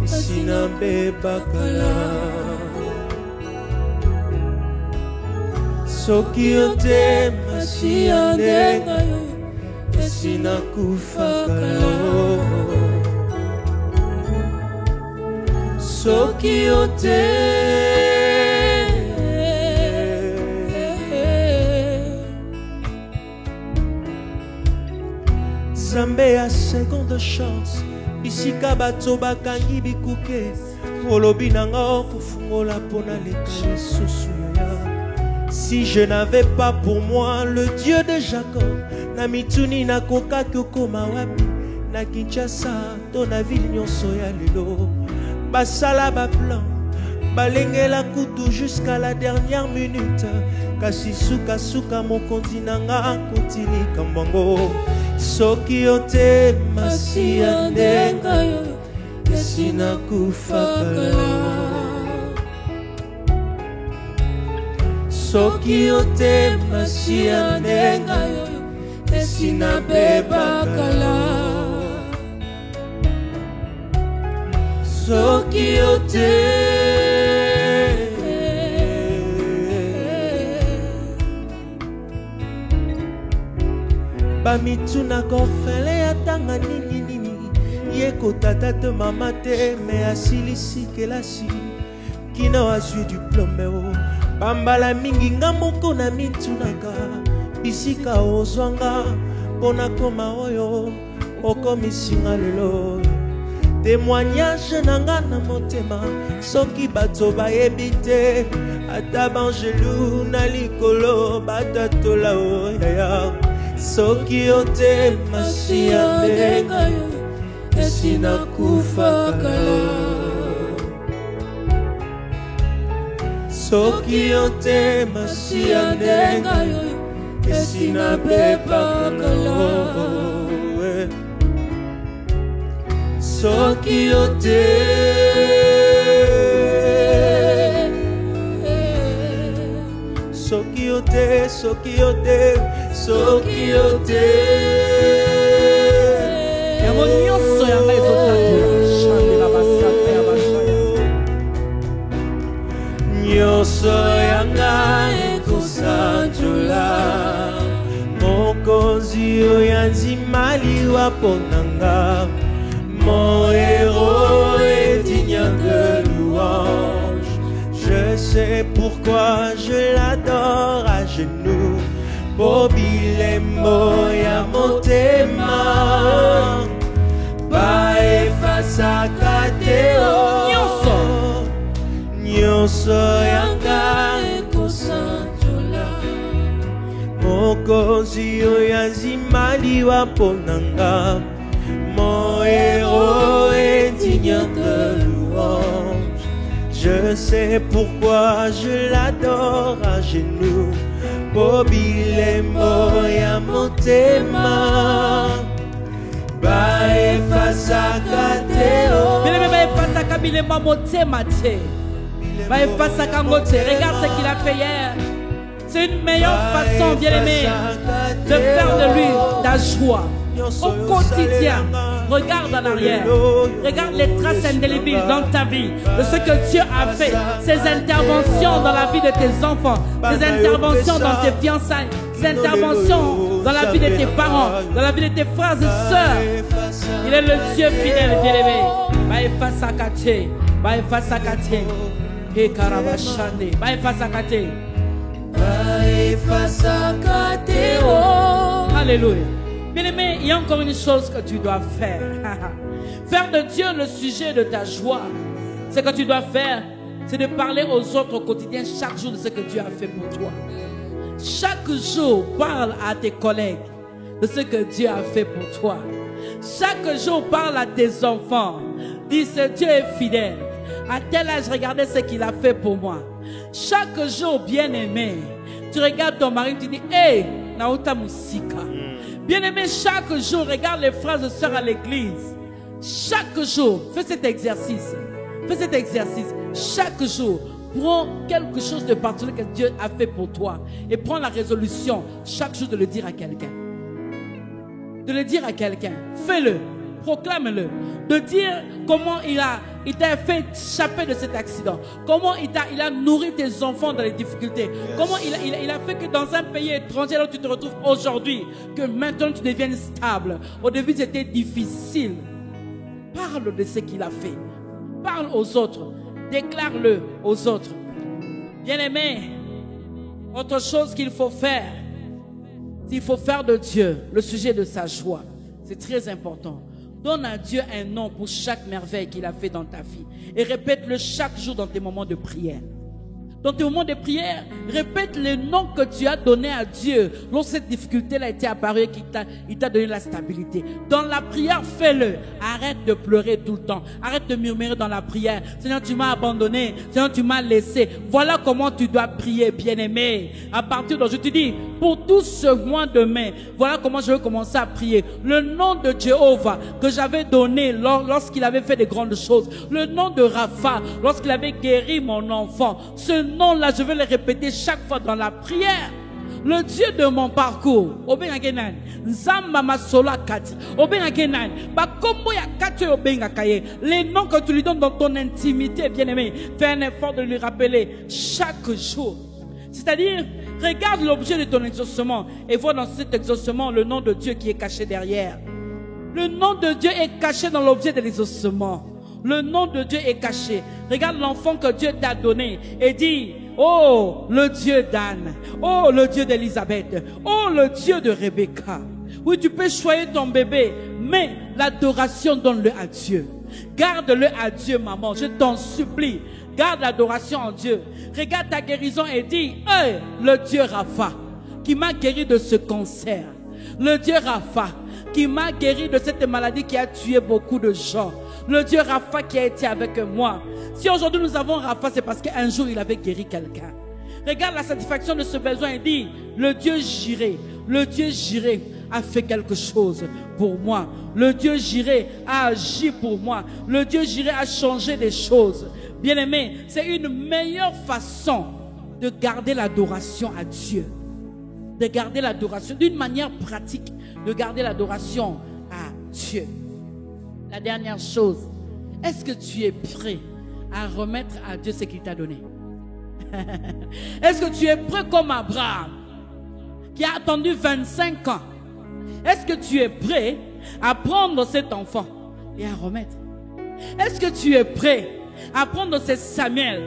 sinabeba kala. Sokiote masiandenga sinakufa kala. Sokiote Nzambe ya seconde chance bisika bato bakangi bikuke olobi nanga kofungola mpona leka lisusu ya Si je n'avais pas pour moi le Dieu de Jacob, na mituni na koka kokoma wapi, na Kinshasa, to na ville nyonso ya lelo. Basala ba plan, balengela kutu jusqu'à la dernière minute. Kasi suka suka mokonzi nanga kotili kambango. Soki ote masia ndenga yo, esina kufakala. Soki ote masia ndenga yo, esina bebakala. Soki ote bamituna korfele ya tanga nini nini, yeko tata te mama te me asilisi kelasi kino azwi diplome o. Bambala mingi nga moko na mitunaka, bisika ozwanga pona koma oyo okomisinga lelo. Témoignage nanga na motema, soki bato bayebi te, ata banjelu na likolo batatola oyaya. Soki ote masia ndenga yo, esina kufakala. Soki ote masia ndenga yo, esina bebakala. Soki ote Soki ote, soki ote, soki ote. Yamo nyonso yanga ezotatola, chandela basaka ya bashaya. Nyonso yanga ekosatola, mokonzi oyo anzima liwa ponanga. Mon héros est digne de louange. Je sais pourquoi je l'adore à genoux. Bobile moya motema, ba efasa kateo. Nyonso yanga ekosatola, mokonzi oyo anzima liwa ponanga. Mon héros est digne de louange. Je sais pourquoi je l'adore à genoux. Bobile moya motema, ba efasa kateo. Bien-aimé, ba efasa kabile motema te. Ba efasa kangote. Regarde ce qu'il a fait hier. C'est une meilleure façon, bien-aimé, de faire de lui ta joie. Au quotidien, regarde en arrière, regarde les traces indélébiles dans ta vie de ce que Dieu a fait, ses interventions dans la vie de tes enfants, ses interventions dans tes fiançailles, ses interventions dans la vie de tes parents, dans la vie de tes frères et sœurs. Il est le Dieu fidèle, bien-aimé. Baefasakate, Baefasakate, et Karabashane, Baefasakate, Baefasakate, oh. Alléluia. Bien-aimé, il y a encore une chose que tu dois faire. Faire de Dieu le sujet de ta joie. Ce que tu dois faire, c'est de parler aux autres au quotidien chaque jour de ce que Dieu a fait pour toi. Chaque jour, parle à tes collègues de ce que Dieu a fait pour toi. Chaque jour, parle à tes enfants. Dis, ce Dieu est fidèle. À tel âge, regardez ce qu'il a fait pour moi. Chaque jour, bien-aimé, tu regardes ton mari, tu dis, hey, Naouta Moussika. Bien-aimé, chaque jour, regarde les frères et sœurs à l'église. Chaque jour, fais cet exercice. Fais cet exercice. Chaque jour, prends quelque chose de particulier que Dieu a fait pour toi. Et prends la résolution, chaque jour, de le dire à quelqu'un. De le dire à quelqu'un. Fais-le. Proclame-le. De dire comment il t'a fait échapper de cet accident. Comment il a nourri tes enfants dans les difficultés. Comment il a fait que dans un pays étranger là où tu te retrouves aujourd'hui, que maintenant tu deviennes stable. Au début c'était difficile. Parle de ce qu'il a fait. Parle aux autres. Déclare-le aux autres. Bien-aimé, autre chose qu'il faut faire, il faut faire de Dieu le sujet de sa joie. C'est très important. Donne à Dieu un nom pour chaque merveille qu'il a fait dans ta vie. Et répète-le chaque jour dans tes moments de prière. Dans tes moments de prière, répète les noms que tu as donnés à Dieu. Lorsque cette difficulté-là a été apparue, il t'a donné la stabilité. Dans la prière, fais-le. Arrête de pleurer tout le temps. Arrête de murmurer dans la prière. Seigneur, tu m'as abandonné. Seigneur, tu m'as laissé. Voilà comment tu dois prier, bien-aimé. À partir d'aujourd'hui, je te dis, pour tout ce mois de mai, voilà comment je vais commencer à prier. Le nom de Jéhovah que j'avais donné lorsqu'il avait fait de grandes choses. Le nom de Rapha, lorsqu'il avait guéri mon enfant. Ce nom-là, je vais le répéter chaque fois dans la prière. Le Dieu de mon parcours. Les noms que tu lui donnes dans ton intimité, bien-aimé, fais un effort de lui rappeler chaque jour. C'est-à-dire, regarde l'objet de ton exaucement et vois dans cet exaucement le nom de Dieu qui est caché derrière. Le nom de Dieu est caché dans l'objet de l'exaucement. Le nom de Dieu est caché. Regarde l'enfant que Dieu t'a donné et dis, oh, le Dieu d'Anne. Oh, le Dieu d'Élisabeth. Oh, le Dieu de Rebecca. Oui, tu peux choyer ton bébé, mais l'adoration, donne-le à Dieu. Garde-le à Dieu, maman. Je t'en supplie. Garde l'adoration en Dieu. Regarde ta guérison et dis, hey, le Dieu Rapha, qui m'a guéri de ce cancer. Le Dieu Rapha, qui m'a guéri de cette maladie qui a tué beaucoup de gens. Le Dieu Rapha qui a été avec moi. Si aujourd'hui nous avons Rapha, c'est parce qu'un jour il avait guéri quelqu'un. Regarde la satisfaction de ce besoin et dit, le Dieu Jiré a fait quelque chose pour moi. Le Dieu Jiré a agi pour moi. Le Dieu Jiré a changé des choses. Bien-aimé, c'est une meilleure façon de garder l'adoration à Dieu. De garder l'adoration d'une manière pratique, de garder l'adoration à Dieu. La dernière chose, est-ce que tu es prêt à remettre à Dieu ce qu'il t'a donné? Est-ce que tu es prêt comme Abraham qui a attendu 25 ans? Est-ce que tu es prêt à prendre cet enfant et à remettre? Est-ce que tu es prêt à prendre ce Samuel?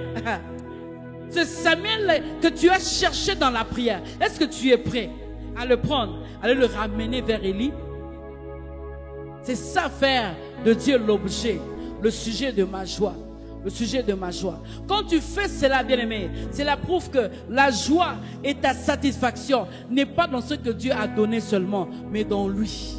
Ce Samuel que tu as cherché dans la prière, est-ce que tu es prêt à le prendre, à le ramener vers Élie? C'est ça faire de Dieu l'objet, le sujet de ma joie. Le sujet de ma joie. Quand tu fais cela, bien-aimé, c'est la preuve que la joie et ta satisfaction n'est pas dans ce que Dieu a donné seulement, mais dans lui.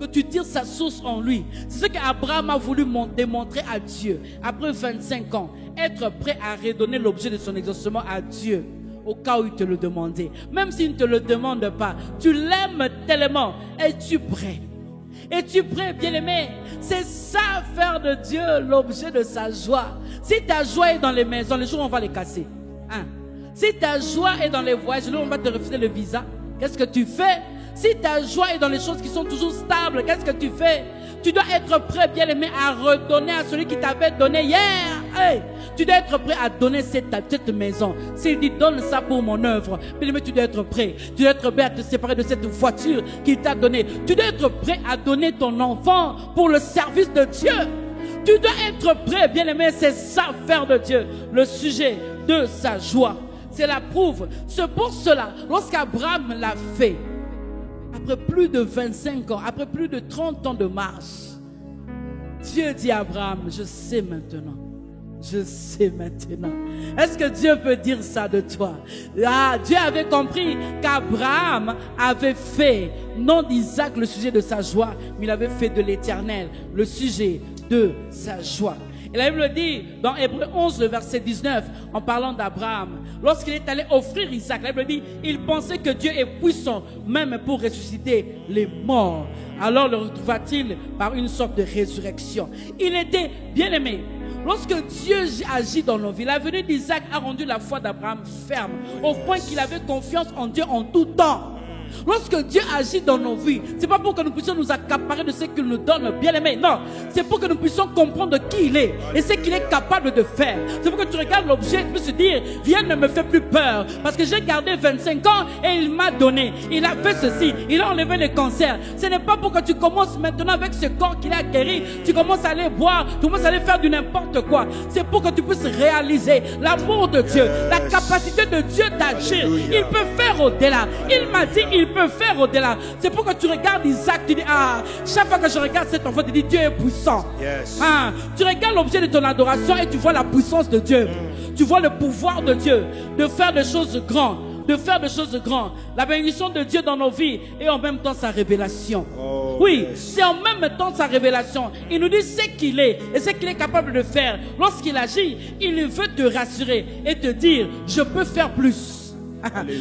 Que tu tires sa source en lui. C'est ce qu'Abraham a voulu démontrer à Dieu. Après 25 ans, être prêt à redonner l'objet de son exaucement à Dieu. Au cas où il te le demandait. Même s'il ne te le demande pas, tu l'aimes tellement. Es-tu prêt? Es-tu prêt, bien-aimé? C'est ça, faire de Dieu l'objet de sa joie. Si ta joie est dans les maisons, les jours on va les casser. Hein? Si ta joie est dans les voyages, les jours on va te refuser le visa. Qu'est-ce que tu fais? Si ta joie est dans les choses qui sont toujours stables, qu'est-ce que tu fais? Tu dois être prêt, bien-aimé, à redonner à celui qui t'avait donné hier. Hey! Tu dois être prêt à donner cette maison. S'il dit donne ça pour mon œuvre, bien-aimé, tu dois être prêt. Tu dois être prêt à te séparer de cette voiture qu'il t'a donnée. Tu dois être prêt à donner ton enfant pour le service de Dieu. Tu dois être prêt, bien-aimé, c'est ça, faire de Dieu le sujet de sa joie. C'est la prouve. C'est pour cela, lorsqu'Abraham l'a fait, après plus de 25 ans, après plus de 30 ans de marche, Dieu dit à Abraham, je sais maintenant. Je sais maintenant. Est-ce que Dieu peut dire ça de toi? Ah, Dieu avait compris qu'Abraham avait fait, non d'Isaac le sujet de sa joie, mais il avait fait de l'Éternel le sujet de sa joie. Et la Bible dit dans Hébreux 11, le verset 19, en parlant d'Abraham, lorsqu'il est allé offrir Isaac, la Bible dit, il pensait que Dieu est puissant, même pour ressusciter les morts. Alors le retrouva-t-il par une sorte de résurrection. Il était bien aimé. Lorsque Dieu agit dans nos vies, la venue d'Isaac a rendu la foi d'Abraham ferme, au point qu'il avait confiance en Dieu en tout temps. Lorsque Dieu agit dans nos vies, c'est pas pour que nous puissions nous accaparer de ce qu'il nous donne, bien aimé. Non, c'est pour que nous puissions comprendre qui il est et ce qu'il est capable de faire. C'est pour que tu regardes l'objet et tu peux se dire, viens, ne me fais plus peur, parce que j'ai gardé 25 ans et il m'a donné. Il a fait ceci, il a enlevé le cancer. Ce n'est pas pour que tu commences maintenant avec ce corps qu'il a guéri, tu commences à aller boire, tu commences à aller faire du n'importe quoi. C'est pour que tu puisses réaliser l'amour de Dieu, la capacité de Dieu d'agir. Il peut faire au-delà. Il m'a dit, il peut faire au-delà. C'est pour que tu regardes Isaac, tu dis, ah, chaque fois que je regarde cet enfant, tu dis, Dieu est puissant. Yes. Ah, tu regardes l'objet de ton adoration et tu vois la puissance de Dieu. Tu vois le pouvoir de Dieu de faire des choses grandes. De faire des choses grandes. La bénédiction de Dieu dans nos vies et en même temps sa révélation. Oui, c'est en même temps sa révélation. Il nous dit ce qu'il est et ce qu'il est capable de faire. Lorsqu'il agit, il veut te rassurer et te dire, je peux faire plus.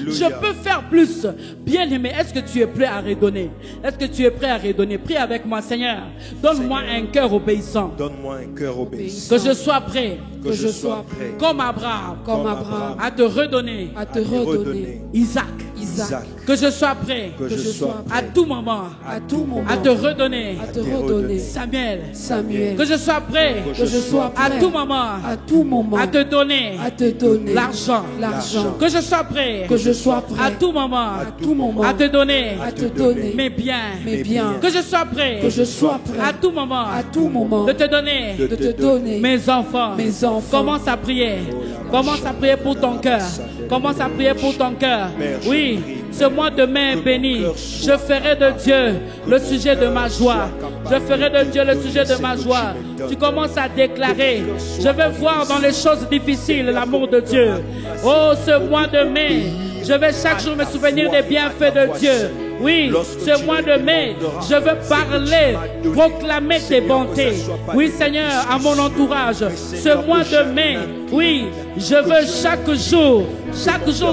Je peux faire plus. Bien-aimé, est-ce que tu es prêt à redonner? Est-ce que tu es prêt à redonner? Prie avec moi, Seigneur. Donne-moi un cœur obéissant. Donne-moi un cœur obéissant. Que je sois prêt. Que je sois prêt. Comme Abraham. Comme Abraham. À te redonner. À te redonner. Isaac. Isaac. Que je sois prêt. Que je sois prêt. À tout moment. À tout moment. À te redonner. À te redonner. Samuel. Samuel. Que je sois prêt. Que je sois prêt. À tout moment. À tout moment. À te donner. À te donner. L'argent. L'argent. Que je sois prêt. Que je sois prêt. À tout moment. À tout moment. À te donner. À te donner. Mes biens. Mes biens. Que je sois prêt. Que je sois prêt. À tout moment. À tout moment. De te donner. De te donner. Mes enfants. Mes enfants. Commence à prier. Commence à prier pour ton cœur. Commence à prier pour ton cœur. Oui, ce mois de mai est béni. Je ferai de Dieu le sujet de ma joie. Je ferai de Dieu le sujet de ma joie. Tu commences à déclarer. Je vais voir dans les choses difficiles l'amour de Dieu. Oh, ce mois de mai, je vais chaque jour me souvenir des bienfaits de Dieu. Oui, ce mois de mai, je veux parler, proclamer tes bontés. Oui, Seigneur, à mon entourage, ce mois de mai, oui, je veux chaque jour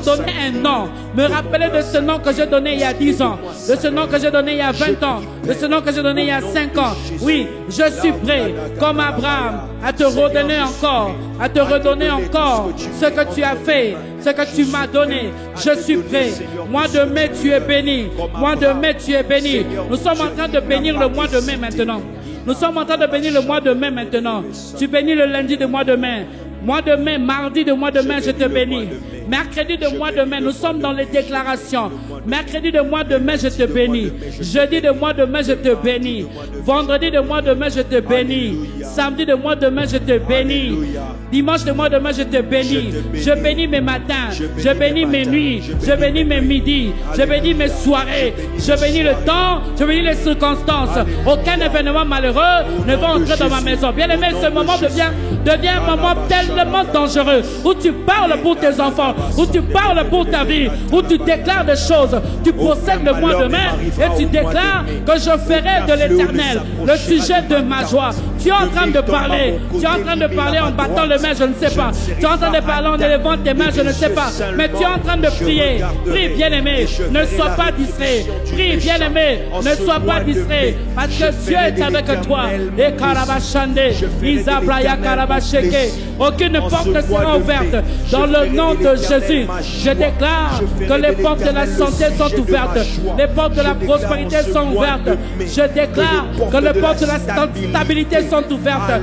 donner un nom. Me rappeler de ce nom que j'ai donné il y a 10 ans, de ce nom que j'ai donné il y a 20 ans, de ce nom que j'ai donné il y a 5 ans. Oui, je suis prêt, comme Abraham, à te redonner encore, ce que tu as fait, ce que tu m'as donné. Je suis prêt. Mois de mai, tu es béni. Mois de mai, tu es béni. Nous sommes en train de bénir le mois de mai maintenant. Nous sommes en train de bénir le mois de mai maintenant. Tu bénis le lundi de mois de mai. Mois de mai, mardi de mois de mai, je te bénis. Mercredi de mois de mai, nous sommes dans les déclarations. Mercredi de mois de mai, je te bénis. Jeudi de mois de mai, je te bénis. Vendredi de mois de mai, je te bénis. Samedi de mois de mai, je te bénis. Dimanche de mois de mai, je te bénis. Je bénis mes matins. Je bénis mes nuits. Je bénis mes midis. Je bénis mes soirées. Je bénis le temps. Je bénis les circonstances. Aucun événement malheureux ne va entrer dans ma maison. Bien aimé, ce moment devient un moment tellement dangereux où tu parles pour tes enfants, où tu parles pour ta vie, où tu déclares des choses. Tu possèdes le mois de mai et tu déclares que je ferai de l'éternel le sujet de ma joie. Tu es en train de parler. Tu es en train de parler en battant le main, je ne sais pas. Tu es en train de parler en élevant tes mains, je ne sais pas. Mais tu es en train de prier. Prie, bien-aimé. Ne sois pas distrait. Prie, bien-aimé. Ne sois pas distrait. Parce que Dieu est avec toi. Et Karabashande, Isabraya Karabasheke. Aucune porte ne sera ouverte. Dans le nom de Jésus, je déclare que les portes de la santé sont ouvertes. Les portes de la prospérité sont ouvertes. Je déclare que les portes de la stabilité sont ouvertes.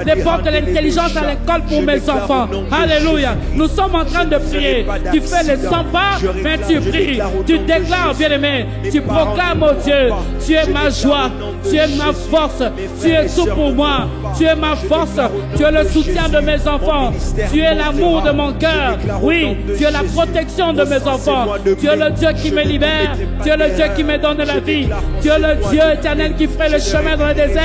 Les portes de l'intelligence à l'école pour mes enfants. Alléluia. Nous sommes en train de prier. Tu fais les 100 pas, mais tu pries. Tu déclares, bien-aimé. Tu proclames, oh Dieu, tu es ma joie. Tu es ma force. Tu es tout pour moi. Tu es ma force. Tu es le soutien de mes enfants. Tu es l'amour de mon cœur. Oui, tu es la protection de mes enfants. Tu es le Dieu qui me libère. Tu es le Dieu qui me donne la vie. Tu es le Dieu éternel qui ferait le chemin dans le désert.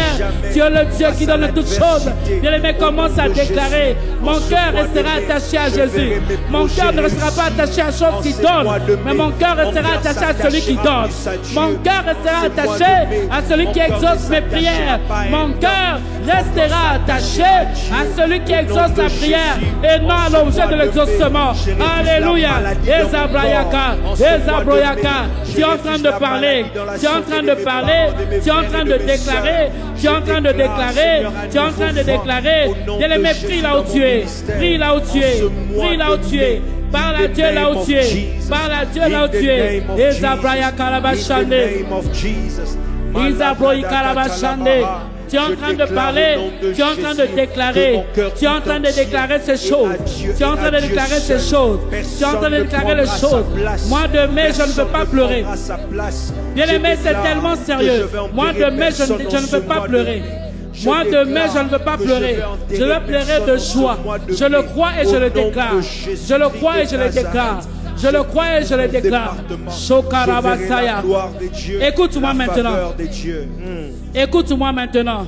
Tu es le Dieu qui donne toutes choses. Bien-aimé, commence à déclarer. Mon cœur restera attaché à Jésus. Mon cœur ne restera pas attaché à chose qui donne, mais mon cœur restera attaché à celui qui donne. Mon cœur restera attaché à celui qui exauce mes prières. Mon cœur restera attaché à celui qui exauce la prière et non à l'objet de l'exaucement. Alléluia. Ezabrayaka, Ezabroyaka. Tu es en train de parler. Tu es en train de parler. Tu es en train de déclarer. Tu es en train de déclarer. Tu es en train de déclarer. Bien-aimé, prie là où tu es. Prie là où tu es. Prie là où tu es. Parle à Dieu là où tu es. Parle à Dieu là où tu es. Ezabrayaka Rabashande. Ezabroyaka Rabashande. Tu es en train de parler, tu es en train de déclarer, tu es en train de déclarer ces choses, tu es en train de déclarer ces choses, tu es en train de déclarer les choses. Moi de mai, je ne veux pas pleurer. Bien aimé, c'est tellement sérieux. Moi de mai, je ne veux pas pleurer. Moi de mai, je ne veux pas pleurer. Je veux pleurer de joie. Je le crois et je le déclare. Je le crois et je le déclare. Je le crois et je le déclare. Shokarabasaya. Écoute-moi maintenant. Écoute-moi maintenant.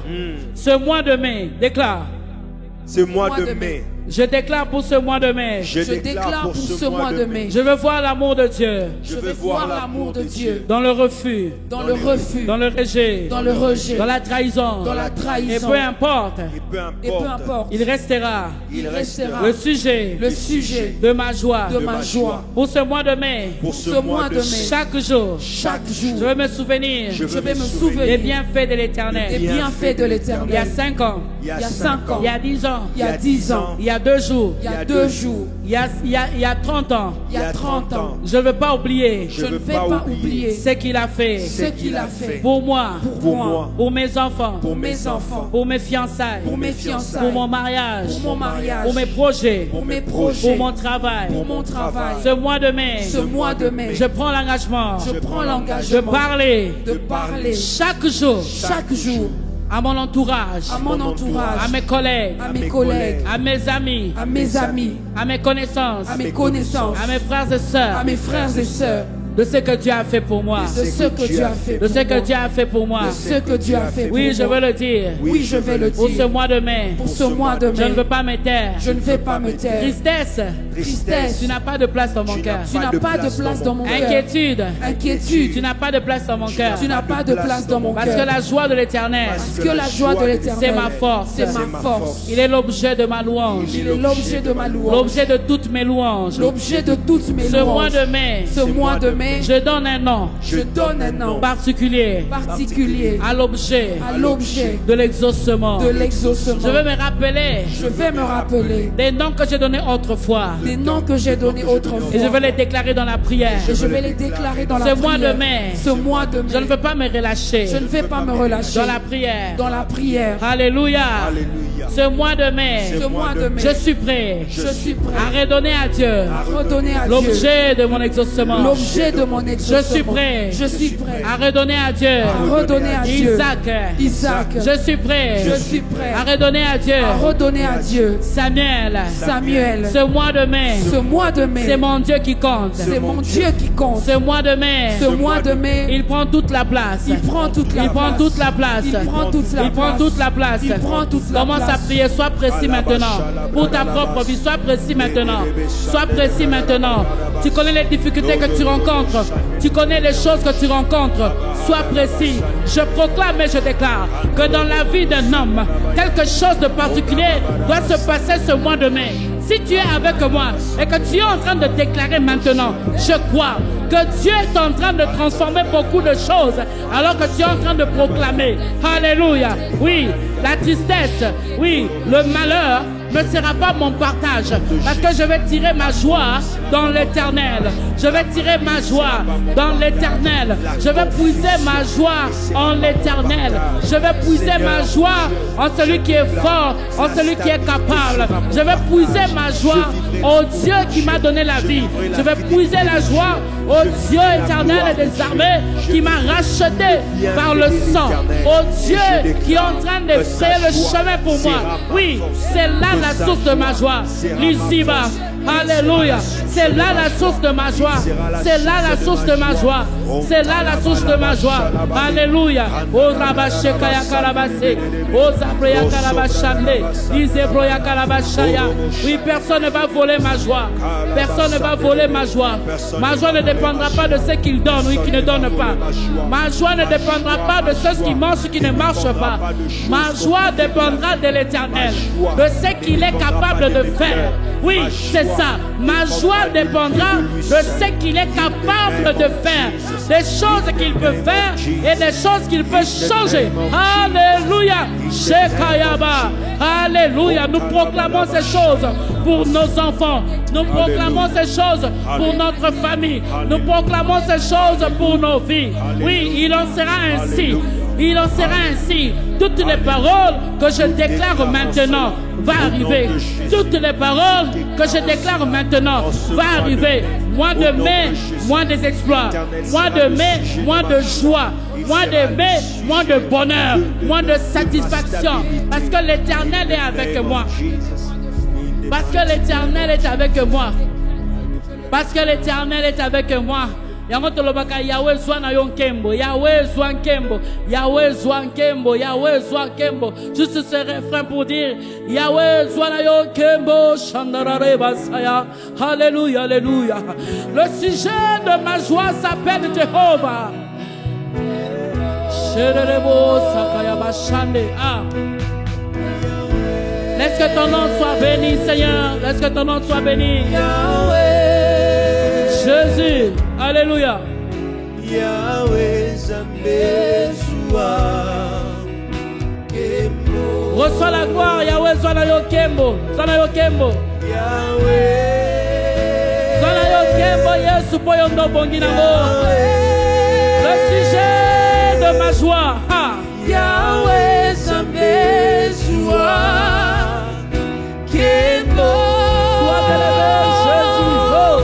Ce mois de mai, déclare. Ce mois de mai, Je déclare pour ce mois de mai. Je déclare pour ce mois de mai. Je veux voir l'amour de Dieu. Je veux voir l'amour de Dieu. Dans le refus. Dans le refus. Dans le rejet. Dans le rejet. Dans la trahison. Dans la trahison. Et peu importe. Et peu importe. Il restera. Il restera. Le sujet. Le sujet. De ma joie. De ma joie. Pour ce mois de mai. Pour ce mois de mai. Chaque jour. Chaque jour. Je vais me souvenir. Je vais me souvenir. Des bienfaits de l'Éternel. Des bienfaits de Il y a l'Éternel. 5 ans. Il y a 5 ans. Il y a 10 ans. Il y a 10 ans. Il y a 2 jours. Il y a 2 jours. Il y a 30 ans. Il y a 30 ans. Je ne veux pas oublier. Je ne vais pas oublier ce qu'il a fait. ce qu'il a fait. Pour moi. Pour moi. Pour mes enfants. Pour mes enfants. Pour mes fiançailles. Pour mes fiançailles. Pour mon mariage. Pour mon mariage. Pour mes projets. Pour mes projets. Pour mon travail. Pour mon travail. Ce mois de mai. Ce mois de mai. Je prends l'engagement. Je prends De l'engagement. parler. De parler. Chaque jour. Chaque jour. À mon entourage. À mon entourage. À mes collègues. À mes collègues. À mes amis. À mes amis. À mes connaissances. À mes connaissances. À mes frères et sœurs. À mes frères et sœurs. De ce que Dieu a fait pour moi. De ce que Dieu a fait De pour ce que moi. Dieu a fait pour moi. De ce que Dieu a fait Oui, pour je moi. veux le dire. Oui, je vais le Pour ce dire. mois de mai. Pour ce mois de Je ne mai. veux pas me taire. Je ne vais pas me taire. Tristesse. Tristesse. Tu n'as pas de place dans mon cœur. Tu n'as pas de place dans mon cœur. Inquiétude. Inquiétude. Tu n'as pas de place dans mon cœur. Tu n'as pas de place dans mon Parce que cœur. la joie de l'Éternel, Parce que la joie de l'Éternel, c'est ma force. C'est ma force. Il est l'objet de ma louange. Il est l'objet de ma louange. L'objet de toutes mes louanges. L'objet de toutes mes Ce mois louanges. de mai, Ce mois de mai, je donne un nom je donne un nom particulier particulier à l'objet à l'objet de l'exaucement. de l'exaucement. Je veux me rappeler Je vais me rappeler des noms que j'ai donnés autrefois. des noms que j'ai donnés autrefois. Et je vais les déclarer dans la prière. Et je vais les déclarer dans la Ce prière. mois de mai, Ce mois de mai, je ne veux pas me relâcher je ne vais pas me relâcher dans la prière. dans la prière. Alléluia. Alléluia. Ce mois de mai, Ce mois de mai, je suis prêt je suis prêt à redonner à Dieu à redonner à Dieu l'objet de mon exaucement. l'objet de mon exaucement. Je suis prêt Je suis prêt à redonner à Dieu à redonner à Dieu Isaac. Je suis prêt Je suis prêt à redonner à Dieu à redonner à Dieu Samuel. Samuel. Ce mois de mai, Ce mois de mai, c'est mon Dieu qui compte. c'est mon Dieu qui compte. Ce mois de mai, Ce mois de mai, il prend toute la place. il prend toute la Il prend place. toute la place. Il prend toute la Il prend place. toute la place. Il prend toute la Commence à place. prier. Sois précis maintenant. Pour ta propre vie, sois précis maintenant. Sois précis maintenant. Tu connais les difficultés que tu rencontres. Tu connais les choses que tu rencontres. Sois précis. Je proclame et je déclare que dans la vie d'un homme, quelque chose de particulier doit se passer ce mois de mai. Si tu es avec moi et que tu es en train de déclarer maintenant, je crois que Dieu est en train de transformer beaucoup de choses alors que tu es en train de proclamer. Alléluia. Oui, la tristesse, oui, le malheur ne sera pas mon partage parce que je vais tirer ma joie dans l'Éternel. Je vais tirer ma joie dans l'Éternel. Je vais puiser ma joie en l'Éternel. Je vais puiser ma joie en celui qui est fort, en celui qui est capable. Je vais puiser ma joie au Dieu qui m'a donné la vie. Je vais puiser la joie au Dieu éternel et des armées qui m'a racheté par le sang. Au Dieu qui est en train de frayer le chemin pour moi. Oui, c'est là la source de ma joie. L'ici-bas. Alléluia. C'est là la source de ma joie. C'est là la source de ma joie. C'est là la source de ma joie. Alléluia. Oh Rabache Kaya Karabase. Oh Zabreya Karabashande. Isebroya Karabashaya. Oui, personne ne va voler ma joie. Personne ne va voler ma joie. Ma joie ne dépendra pas de ce qu'il donne ou qu'il ne donne pas. Ma joie ne dépendra pas de ce qui marche ou qui ne marche pas. Ma joie dépendra de l'Éternel, de ce qu'il est capable de faire. Oui, c'est ça. Ma joie dépendra de ce qu'il est capable de faire. Des choses qu'il peut faire et des choses qu'il peut changer. Alléluia. Shekayaba. Alléluia. Nous proclamons ces choses pour nos enfants. Nous proclamons ces choses pour notre famille. Nous proclamons ces choses pour nos vies. Oui, il en sera ainsi. Il en sera ainsi. Toutes les paroles que je déclare maintenant vont arriver. Toutes les paroles que je déclare maintenant vont arriver. Mois de mai, mois des exploits. Mois de mai, mois de joie. Mois de mai, mois de bonheur. Mois de satisfaction. Parce que l'Éternel est avec moi. Parce que l'Éternel est avec moi. Parce que l'Éternel est avec moi. yango tolobaka Yahweh zwa na yo nkembo, Yahweh zwa nkembo, Yahweh zwa nkembo, Yahweh zwa nkembo. Juste ce refrain pour dire Yahweh zwa na yo nkembo, Shandarare Basaya. Alléluia, alléluia. Le sujet de ma joie s'appelle Jéhovah. Sherebo Sakaya Bashande. Ah. Laisse que ton nom soit béni, Seigneur. Laisse que ton nom soit béni. Yahweh. Jésus. Alléluia. Yahweh Zambé Zoua Kembo. Reçois la gloire, Yahweh Zwana Kembo. Zwana Kembo. Yahweh. Zwana Kembo, Yesu Poyondo Bonginamo. Le sujet de ma joie. Ha. Yahweh Zambé Zoua Kembo. Sois élevé, Jésus. Oh.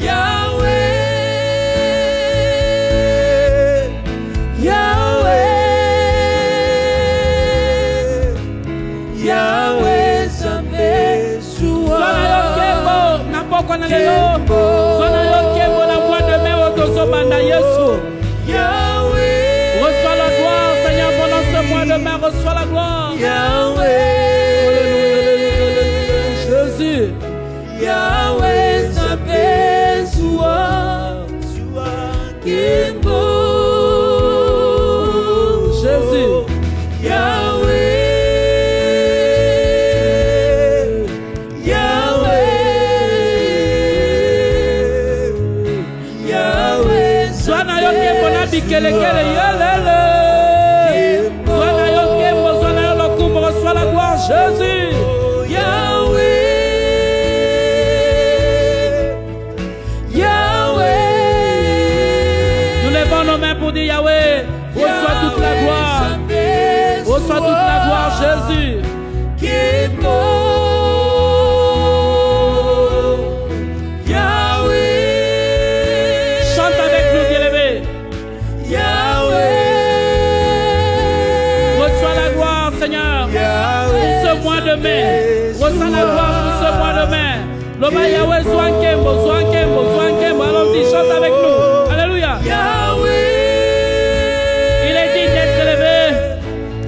Yahweh. Yahweh. Yahweh Zambé Zoua Kembo. N'importe quoi dans les lots. Zwana Kembo, la voix de mer au dosso banda Yesu. Yahweh. Reçois la gloire, Seigneur, pendant ce mois de mai, reçois la gloire. Yahweh. Jésus. Yahweh Zambé Zoua Kembo. Jésus. Yahweh. Yahweh. Yahweh Zwana yo kembo na bikelekele yelele. Zwana yo kembo, zwana yo lokumbo, reçois la gloire, Jésus. Yahweh. Yahweh. Nous levons nos mains pour dire Yahweh, reçois toute la gloire. Reçois toute la gloire, Jésus. Kembo. Yahweh. Chante avec nous, bien-aimé. Yahweh. Reçois la gloire, Seigneur, pour ce mois de mai. Reçois la gloire pour ce mois de mai. Loba Yahweh, Zwankembo, Zwankembo, Zwankembo. Allons-y, chante avec nous. Alléluia. Yahweh. Il est digne d'être élevé.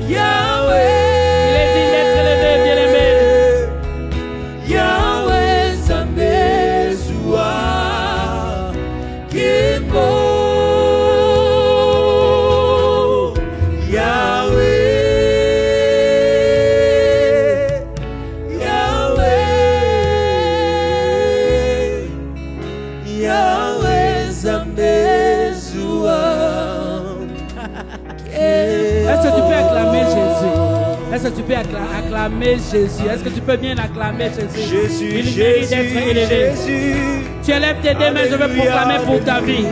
Yahweh. Il est digne d'être élevé, bien-aimé. Yahweh Zambé Zoua Kembo. Yahweh. Yahweh. Yahweh Zambé Zoua. Est-ce que tu peux acclamer Jésus? Est-ce que tu peux acclamer Jésus? Est-ce que tu peux bien acclamer Jésus? Jésus, Il mérite d'être élevé. Jésus. Tu élèves tes deux mains, je vais proclamer pour ta vie.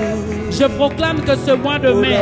Je proclame que ce mois de mai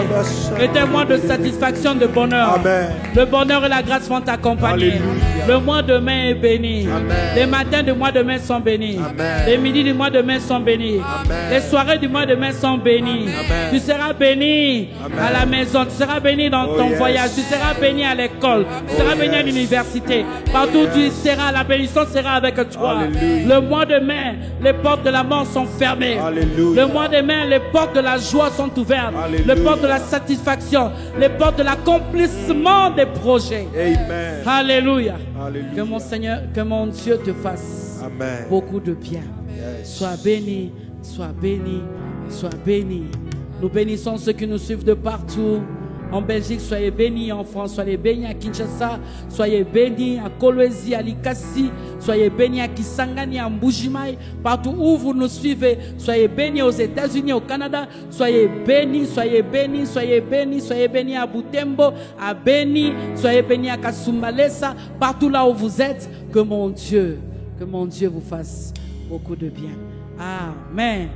est un mois de satisfaction, de bonheur. Amen. Le bonheur et la grâce vont t'accompagner. Alléluia. Le mois de mai est béni. Amen. Les matins du mois de mai sont bénis. Amen. Les midis du mois de mai sont bénis. Amen. Les soirées du mois de mai sont bénies. Amen. Tu seras béni Amen. à la maison. Tu seras béni dans ton yes. voyage. Tu seras béni à l'école. Tu seras béni à l'université. Partout où tu seras, la bénédiction sera avec toi. Alléluia. Le mois de mai, les portes de la mort sont fermées. Alléluia. Le mois de mai, les portes de la joie sont ouvertes. Alléluia. Les portes de la satisfaction. Les portes de l'accomplissement des projets. Amen. Alléluia. Alléluia. Que mon Seigneur, que mon Dieu te fasse Amen. beaucoup de bien. Yes. Sois béni, sois béni, sois béni. Nous bénissons ceux qui nous suivent de partout. En Belgique, soyez bénis. En France, soyez bénis. À Kinshasa, soyez bénis. À Kolwezi, à Likasi, soyez bénis. À Kisangani, à Mbujimai, partout où vous nous suivez, soyez bénis. Aux États-Unis, au Canada, soyez bénis, soyez bénis, soyez bénis, soyez bénis à Butembo, à Beni, soyez bénis à Kasumbalesa, partout là où vous êtes. Que mon Dieu vous fasse beaucoup de bien. Amen.